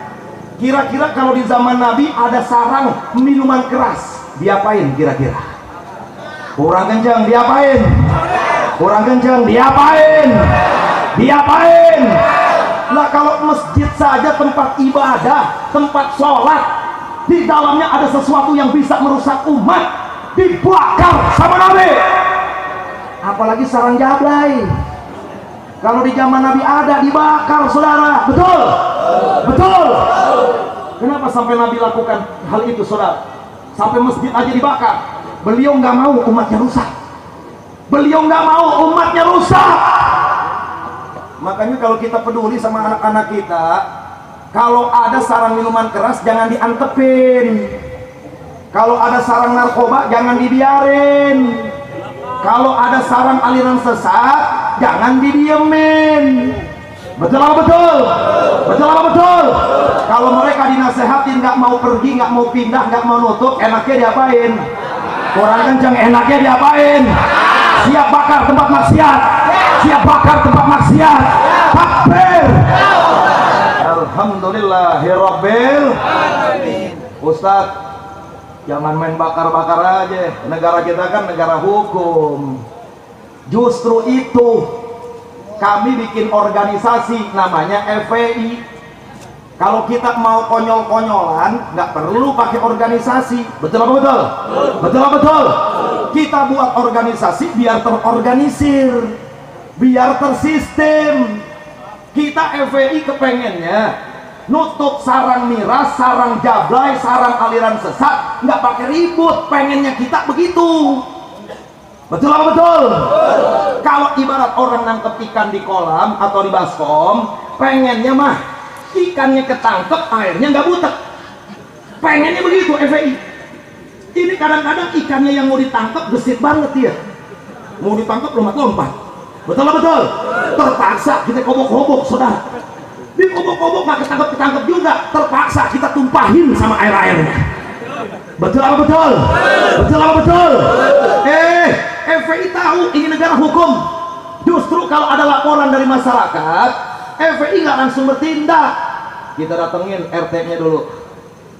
S2: Kira-kira kalau di zaman Nabi ada sarang minuman keras, diapain kira-kira? Kurang kencang, diapain? Kurang kencang, diapain? Diapain? Nah, kalau masjid saja tempat ibadah, tempat sholat, di dalamnya ada sesuatu yang bisa merusak umat, dibakar sama Nabi. Apalagi sarang jablay. Kalau di zaman Nabi ada, dibakar, saudara. Betul? Betul? Kenapa sampai Nabi lakukan hal itu, saudara? Sampai masjid aja dibakar. Beliau nggak mau umatnya rusak. Beliau nggak mau umatnya rusak. Makanya kalau kita peduli sama anak-anak kita, kalau ada sarang minuman keras jangan diantepin. Kalau ada sarang narkoba jangan dibiarin. Kalau ada sarang aliran sesat jangan didiemin. Betul apa betul? Betul apa betul? Kalau mereka dinasehatin nggak mau pergi, nggak mau pindah, nggak mau nutup, enaknya diapain? Kurang kencang, enaknya diapain? Siap bakar tempat maksiat, siap bakar tempat maksiat. Takbir. Alhamdulillahirabbil alamin. Ustaz, jangan main bakar-bakar aja. Negara kita kan negara hukum. Justru itu kami bikin organisasi namanya FPI. Kalau kita mau konyol-konyolan nggak perlu pakai organisasi. Betul apa betul? Betul apa betul? Kita buat organisasi biar terorganisir, biar tersistem. Kita FPI kepengennya nutup sarang miras, sarang jablay, sarang aliran sesat, nggak pakai ribut. Pengennya kita begitu. Betul apa betul? Kalau ibarat orang nangkep ikan di kolam atau di baskom, pengennya mah ikannya ketangkep, airnya nggak butek. Pengennya begitu FPI. Ini kadang-kadang ikannya yang mau ditangkep gesit banget dia. Mau ditangkep lompat-lompat. Betul apa betul? Terpaksa kita kobok-kobok, saudara. Di kobok-kobok nggak ketangkep-ketangkep juga, terpaksa kita tumpahin sama air-airnya. Betul apa betul? Betul apa betul? FPI tahu ini negara hukum. Justru kalau ada laporan dari masyarakat, FPI nggak langsung bertindak. Kita datengin RT-nya dulu,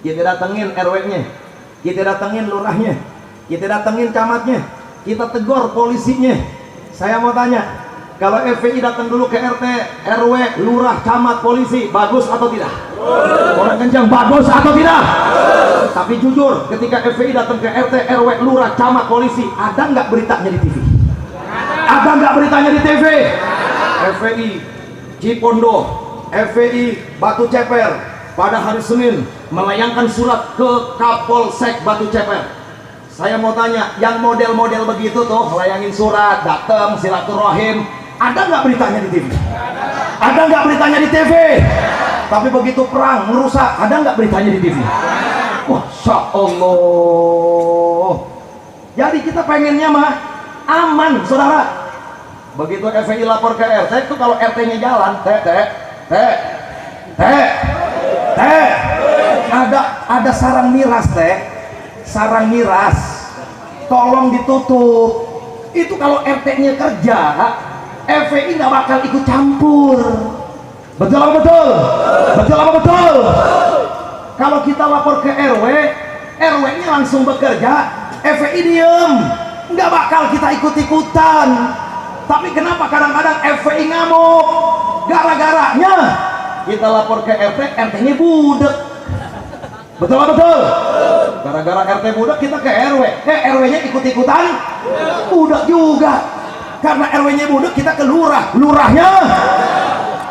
S2: kita datengin RW-nya, kita datengin lurahnya, kita datengin camatnya, kita tegur polisinya. Saya mau tanya, kalau FPI datang dulu ke RT, RW, lurah, camat, polisi, bagus atau tidak? Orang kencang, bagus atau tidak? Tapi jujur, ketika FPI datang ke RT, RW, lurah, camat, polisi, ada nggak beritanya di TV? Ada nggak beritanya di TV? FPI Cipondo, FPI Batu Ceper pada hari Senin melayangkan surat ke Kapolsek Batu Ceper. Saya mau tanya, yang model-model begitu tuh melayangin surat, datang silaturahim, ada nggak beritanya di TV? Ada nggak beritanya di TV? Tapi begitu perang merusak, ada nggak beritanya di TV? Masya Allah. Jadi kita pengennya mah aman, saudara. Begitu FPI lapor ke RT, itu kalau RT-nya jalan, ada sarang miras, sarang miras, tolong ditutup. Itu kalau RT-nya kerja, FPI nggak bakal ikut campur. Betul apa betul? Betul apa betul? Kalau kita lapor ke RW, RW-nya langsung bekerja, FPI diem, nggak bakal kita ikut-ikutan. Tapi kenapa kadang-kadang FPI ngamuk? Gara-garanya kita lapor ke RT, RT-nya budek. Betul apa betul? Gara-gara RT budek kita ke RW, RW-nya ikut-ikutan budek juga. Karena RW-nya budek kita ke lurah, lurahnya.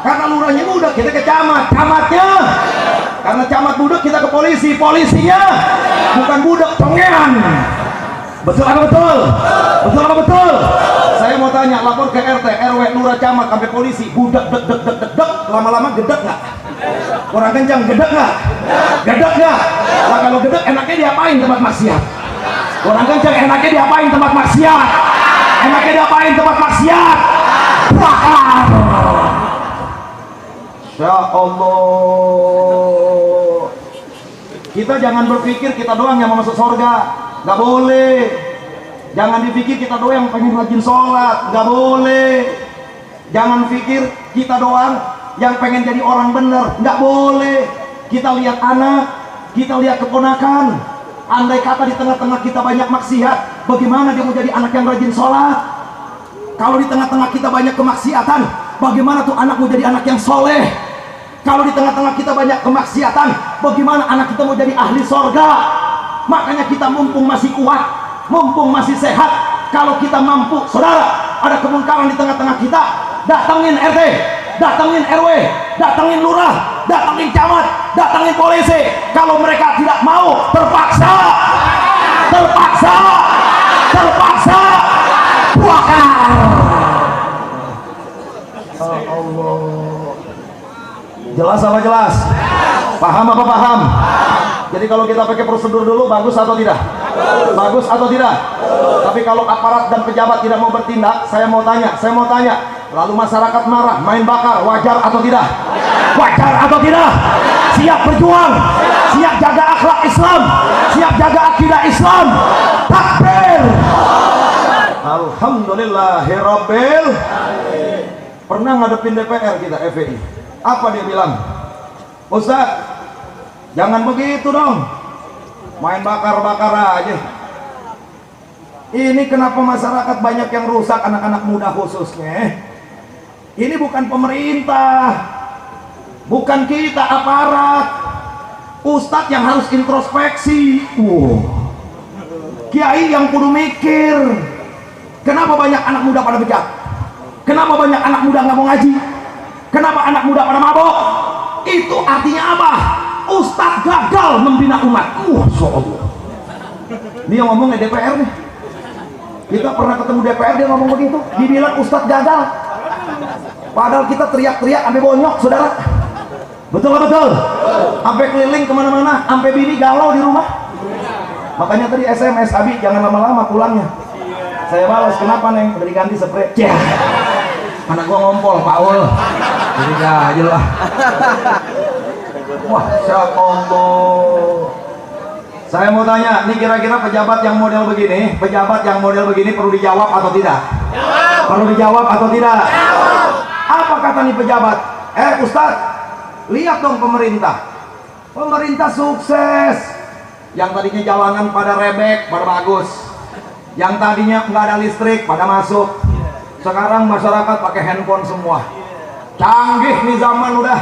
S2: Karena lurahnya budek kita ke camat, camatnya. Karena camat budek kita ke polisi, polisinya bukan budek, congean. Betul apa betul? Betul apa betul? ke RT, RW, lurah, camat, sampai polisi, budak, dek, dek, dek, dek, dek, lama-lama gedek nggak? Kurang kencang, gedek nggak? Gedek nggak? Nah kalau gedek enaknya diapain tempat maksiat? Kurang kencang, enaknya diapain tempat maksiat? Enaknya diapain tempat maksiat? Bakar! Ya Allah, kita jangan berpikir kita doang yang mau masuk surga, nggak boleh. Jangan dipikir kita doang yang pengen rajin sholat, nggak boleh. Jangan pikir kita doang yang pengen jadi orang bener, nggak boleh. Kita lihat anak, kita lihat keponakan. Andai kata di tengah-tengah kita banyak maksiat, bagaimana dia mau jadi anak yang rajin sholat? Kalau di tengah-tengah kita banyak kemaksiatan, bagaimana tuh anak mau jadi anak yang soleh? Kalau di tengah-tengah kita banyak kemaksiatan, bagaimana anak kita mau jadi ahli sorga? Makanya kita mumpung masih kuat, mumpung masih sehat, kalau kita mampu, saudara, ada kemungkaran di tengah-tengah kita, datangin RT, datangin RW, datangin lurah, datangin camat, datangin polisi. Kalau mereka tidak mau, terpaksa bakar. Allah. Jelas apa jelas? Paham apa paham? Jadi kalau kita pakai prosedur dulu, bagus atau tidak? Bagus atau tidak? Tapi kalau aparat dan pejabat tidak mau bertindak, saya mau tanya, lalu masyarakat marah, main bakar, wajar atau tidak? Wajar atau tidak? Siap berjuang, siap jaga akhlak Islam, siap jaga akidah Islam. Takbir! Alhamdulillahirabbil. Pernah ngadepin DPR kita, FPI. Apa dia bilang? Ustaz, jangan begitu dong, main bakar-bakar aja. Ini kenapa masyarakat banyak yang rusak, anak-anak muda khususnya? Ini bukan pemerintah, bukan kita aparat. Ustadz yang harus introspeksi. Kiai yang kudu mikir. Kenapa banyak anak muda pada bejat? Kenapa banyak anak muda nggak mau ngaji? Kenapa anak muda pada mabok? Itu artinya apa? Ustadz gagal membina umat. Masya Allah. Dia ngomongnya DPR nih. Kita pernah ketemu DPR, dia ngomong begitu. Dibilang Ustadz gagal. Padahal kita teriak-teriak sampai bonyok, saudara. Betul nggak betul? Sampai keliling kemana-mana, sampai bini galau di rumah. Makanya tadi SMS, Abi jangan lama-lama pulangnya. Saya balas, kenapa Neng? Udah diganti spray. Anak gua ngompol, Paul. Jadi gak aja lah. Masya Allah. Saya mau tanya, nih kira-kira pejabat yang model begini perlu dijawab atau tidak? Perlu dijawab atau tidak? Apa kata nih pejabat? Ustadz, lihat dong pemerintah. Pemerintah sukses. Yang tadinya jalanan pada rebek, pada bagus. Yang tadinya nggak ada listrik, pada masuk. Sekarang masyarakat pakai handphone semua. Canggih nih zaman udah.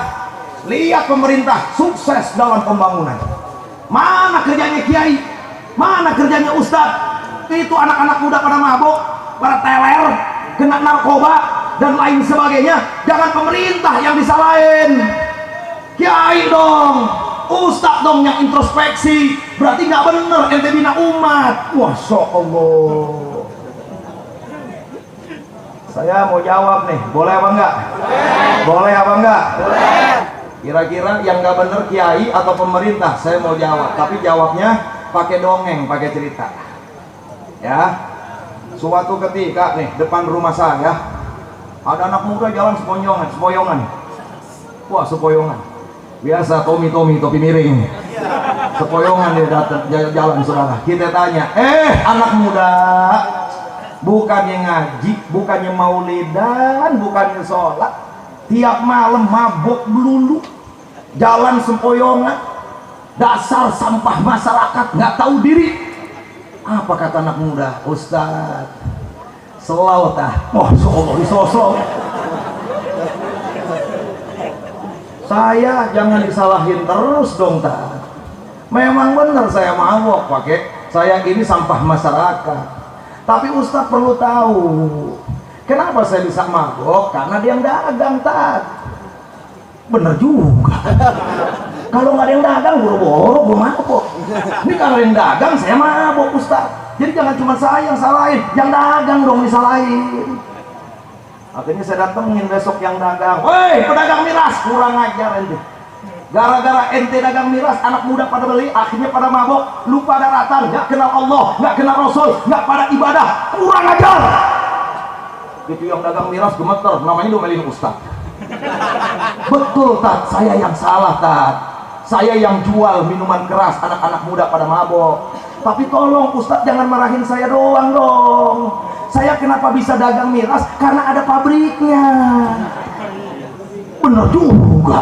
S2: Lihat pemerintah sukses dalam pembangunan. Mana kerjanya kiai? Mana kerjanya ustadz? Itu anak-anak muda pada mabuk, pada teler, kena narkoba dan lain sebagainya. Jangan pemerintah yang disalahin, kiai dong, ustadz dong yang introspeksi. Berarti nggak bener ente bina umat. Masya Allah. Saya mau jawab nih, boleh apa enggak? Boleh apa enggak? Kira-kira yang nggak bener kiai atau pemerintah? Saya mau jawab, tapi jawabnya pakai dongeng, pakai cerita. Ya, suatu ketika nih depan rumah saya ada anak muda jalan sepoyongan. Wah, sepoyongan. Biasa topi miring. Sepoyongan dia datang jalan, saudara. Kita tanya, anak muda, bukannya ngaji, bukannya maulidan, bukannya sholat, tiap malam mabok melulu, jalan sempoyongan, dasar sampah masyarakat, nggak tahu diri. Apa kata anak muda? Ustaz, selau tah. Oh, slow. Saya jangan disalahin terus dong tah. Memang benar saya mabok, saya ini sampah masyarakat. Tapi Ustadz perlu tahu, kenapa saya bisa mabok? Karena dia yang dagang, Tad. Bener juga. Kalau nggak ada yang dagang, boro-boro gue mabok. Ini kalau yang dagang, saya mabok, Ustadz. Jadi jangan cuma saya yang salahin, yang dagang dong disalahin. Akhirnya saya datengin besok yang dagang, woi pedagang miras, kurang ajar ente. Gara-gara ente dagang miras, anak muda pada beli, akhirnya pada mabok, lupa daratan, nggak kenal Allah, nggak kenal Rasul, nggak pada ibadah, kurang ajar. Itu yang dagang miras gemeter, namanya domelin Ustaz. Betul Tat, saya yang salah Tat. Saya yang jual minuman keras, anak-anak muda pada mabok. Tapi tolong Ustaz jangan marahin saya doang dong. Saya kenapa bisa dagang miras? Karena ada pabriknya. Bener juga.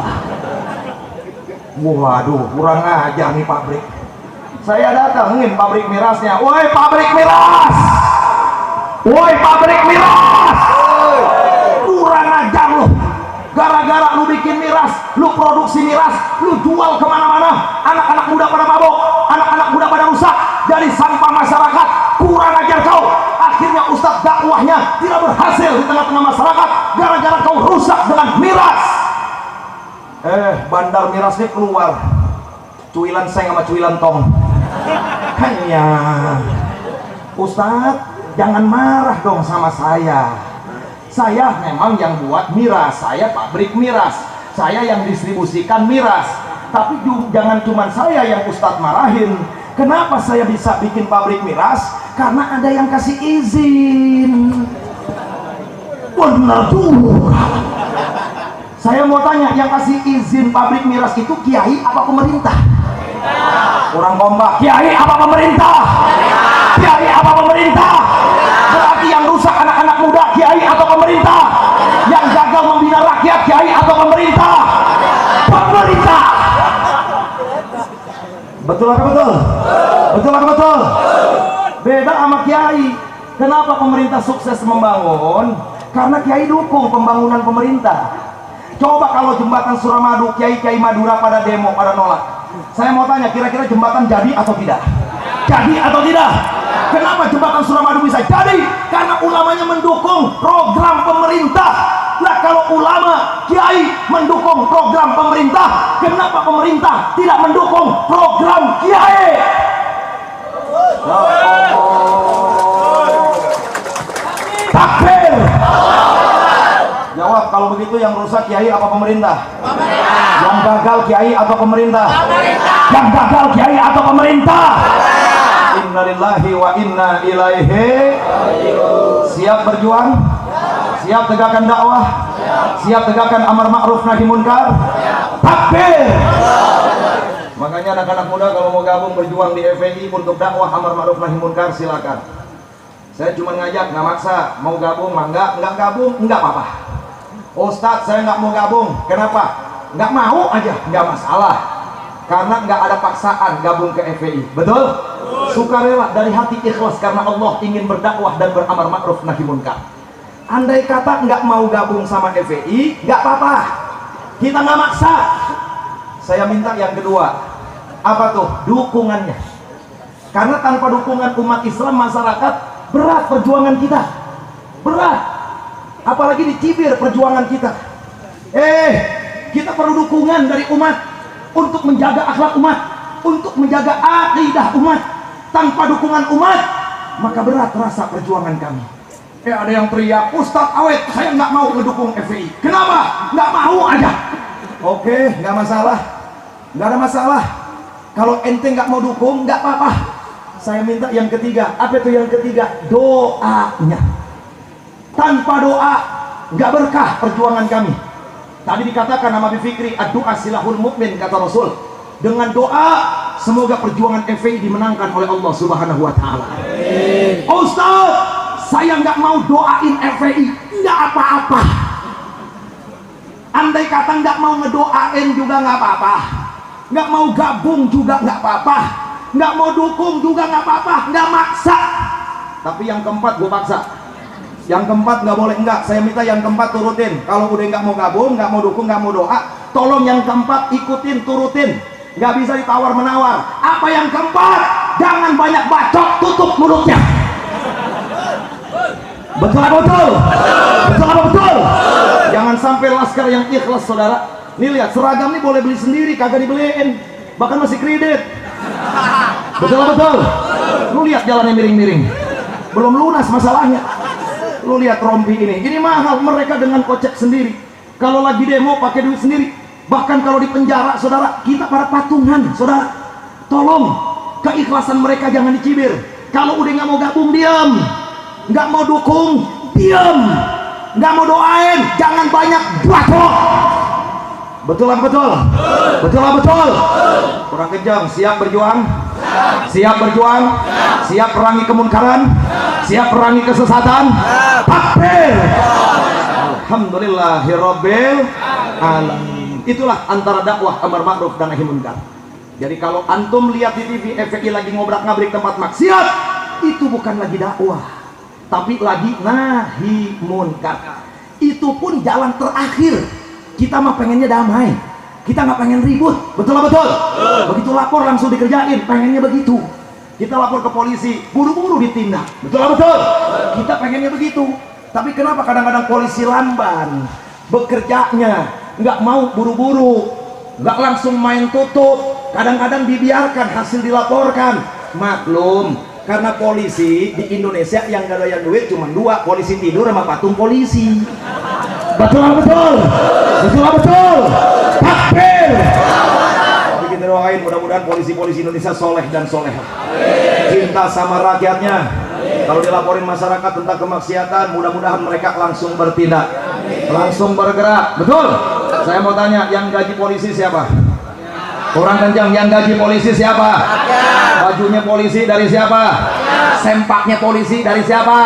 S2: Waduh, kurang ajar nih pabrik. Saya datangin pabrik mirasnya. Woi pabrik miras, woi pabrik miras, kurang ajar lu. Gara-gara lu bikin miras, lu produksi miras, lu jual kemana-mana, anak-anak muda pada mabok, anak-anak muda pada rusak, jadi sampah masyarakat. Kurang ajar kau. Akhirnya Ustadz dakwahnya tidak berhasil di tengah-tengah masyarakat gara-gara kau rusak dengan miras. Bandar mirasnya keluar, cuilan seng sama cuilan tong. Hanya Ustadz jangan marah dong sama saya. Saya memang yang buat miras, saya pabrik miras, saya yang distribusikan miras. Tapi jangan cuma saya yang Ustadz marahin. Kenapa saya bisa bikin pabrik miras? Karena ada yang kasih izin. Benar juga. Saya mau tanya, yang kasih izin pabrik miras itu kiai apa pemerintah? Orang kompak, kiai apa pemerintah? Kiai apa pemerintah? Berarti yang rusak anak-anak muda kiai atau pemerintah? Yang gagal membina rakyat kiai atau pemerintah? Pemerintah. Betul apa betul? Betul apa betul? Beda sama kiai. Kenapa pemerintah sukses membangun? Karena kiai dukung pembangunan pemerintah. Coba kalau jembatan Suramadu, kiai-kiai Madura pada demo, pada nolak. Saya mau tanya, kira-kira jembatan jadi atau tidak? Jadi atau tidak? Kenapa jembatan Suramadu bisa jadi? Karena ulamanya mendukung program pemerintah. Lah kalau ulama, kiai mendukung program pemerintah, kenapa pemerintah tidak mendukung program kiai? Takbir. Jawab, kalau begitu yang rusak kiai apa pemerintah? Pemerintah. Yang gagal kiai atau pemerintah? Pemerintah. Yang gagal kiai atau pemerintah? Innalillahi wa inna ilaihi raji'un. Siap berjuang? Siap tegakkan dakwah? Siap tegakkan amar ma'ruf nahi munkar? Takbir. Makanya anak-anak muda kalau mau gabung berjuang di FPI untuk dakwah amar ma'ruf nahi munkar silakan. Saya cuma ngajak, nggak maksa. Mau gabung mah nggak gabung nggak apa-apa. Ustadz saya nggak mau gabung, kenapa? Nggak mau aja, nggak masalah. Karena nggak ada paksaan gabung ke FPI, betul? Sukarela dari hati ikhlas karena Allah ingin berdakwah dan beramar ma'ruf nahi munkar. Andai kata nggak mau gabung sama FPI, nggak apa-apa. Kita nggak maksa. Saya minta yang kedua, apa tuh? Dukungannya. Karena tanpa dukungan umat Islam masyarakat berat perjuangan kita, berat. Apalagi dicibir perjuangan kita. Kita perlu dukungan dari umat untuk menjaga akhlak umat, untuk menjaga akidah umat. Tanpa dukungan umat, maka berat rasa perjuangan kami. Ada yang teriak, Ustadz awet, saya nggak mau ngedukung FPI. Kenapa? Nggak mau aja. Oke, nggak masalah, nggak ada masalah. Kalau ente nggak mau dukung, nggak apa-apa. Saya minta yang ketiga. Apa itu yang ketiga? Doanya. Tanpa doa nggak berkah perjuangan kami. Tadi dikatakan nama Fikri, ad-doa silahul mukmin, kata Rasul. Dengan doa semoga perjuangan FPI dimenangkan oleh Allah Subhanahu wa taala. Ustaz, saya nggak mau doain FPI, nggak apa-apa. Andai kata nggak mau ngedoain juga nggak apa-apa. Nggak mau gabung juga nggak apa-apa. Nggak mau dukung juga nggak apa-apa, nggak maksa. Tapi yang keempat gue paksa. Yang keempat nggak boleh enggak. Saya minta yang keempat turutin. Kalau udah nggak mau gabung, nggak mau dukung, nggak mau doa, tolong yang keempat ikutin, turutin. Nggak bisa ditawar menawar. Apa yang keempat? Jangan banyak bacot, tutup mulutnya. Betul apa betul? Betul apa betul? Jangan sampai laskar yang ikhlas, saudara. Nih lihat, seragam nih boleh beli sendiri, kagak dibeliin, bahkan masih kredit. Betul apa betul? Lu lihat jalannya miring-miring, belum lunas masalahnya.
S1: Lu lihat rompi ini mahal, mereka dengan kocek sendiri. Kalau lagi demo pakai duit sendiri. Bahkan kalau di penjara, saudara, kita para patungan, saudara. Tolong, keikhlasan mereka jangan dicibir. Kalau udah nggak mau gabung, diam. Nggak mau dukung, diam. Nggak mau doain, jangan banyak bacot. Betul apa betul? Betul apa betul? Kurang kencang. Siap berjuang? Siap berjuang? Siap perangi kemunkaran? Siap perangi kesesatan? Takbir! Alhamdulillahirabbil alamin. Itulah antara dakwah amar ma'ruf dan nahi munkar. Jadi kalau antum lihat di TV FPI lagi ngobrak-ngabrik tempat maksiat, itu bukan lagi dakwah, tapi lagi nahi munkar. Itu pun jalan terakhir. Kita mah pengennya damai, kita nggak pengen ribut, betul lah betul. Begitu lapor langsung dikerjain, pengennya begitu. Kita lapor ke polisi, buru-buru ditindak, betul lah betul. Kita pengennya begitu. Tapi kenapa kadang-kadang polisi lamban bekerjanya, nggak mau buru-buru, nggak langsung main tutup, kadang-kadang dibiarkan hasil dilaporkan. Maklum, karena polisi di Indonesia yang gak doyan duit cuma dua, polisi tidur sama patung polisi. Betul lah betul. Betul lah betul. Takbir. Tapi kita doain mudah-mudahan polisi-polisi Indonesia soleh dan soleha, cinta sama rakyatnya. Kalau dilaporin masyarakat tentang kemaksiatan, mudah-mudahan mereka langsung bertindak, langsung bergerak. Betul. Saya mau tanya, yang gaji polisi siapa? Orang kencang, yang gaji polisi siapa? Bajunya polisi dari siapa? Sempaknya polisi dari siapa?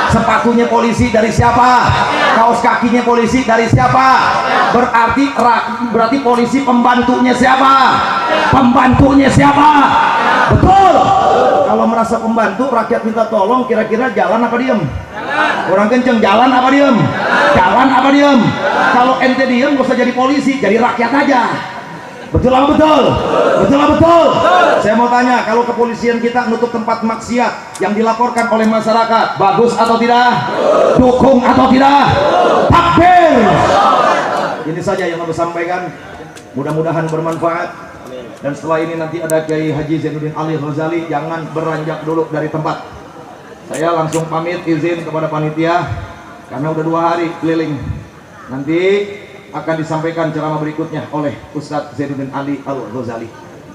S1: Sepatunya polisi dari siapa? Kaos kakinya polisi dari siapa? Berarti polisi pembantunya siapa? Pembantunya siapa? Betul. Kalau merasa pembantu, rakyat minta tolong, kira-kira jalan apa diem? Orang kenceng, jalan apa diem? Jalan apa diem? Kalau ente diem, gak usah jadi polisi, jadi rakyat aja. Betul apa betul? Betul apa betul? Saya mau tanya, kalau kepolisian kita nutup tempat maksiat yang dilaporkan oleh masyarakat, bagus atau tidak? Dukung atau tidak? Takbir! Ini saja yang mau sampaikan. Mudah-mudahan bermanfaat. Dan setelah ini nanti ada Kiai Haji Zainuddin Ali Ghazali. Jangan beranjak dulu dari tempat. Saya langsung pamit, izin kepada panitia karena udah 2 hari keliling. Nanti akan disampaikan ceramah berikutnya oleh Ustadz Zainuddin Ali Al Ghazali.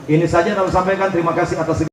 S1: Ini saja yang saya sampaikan. Terima kasih atas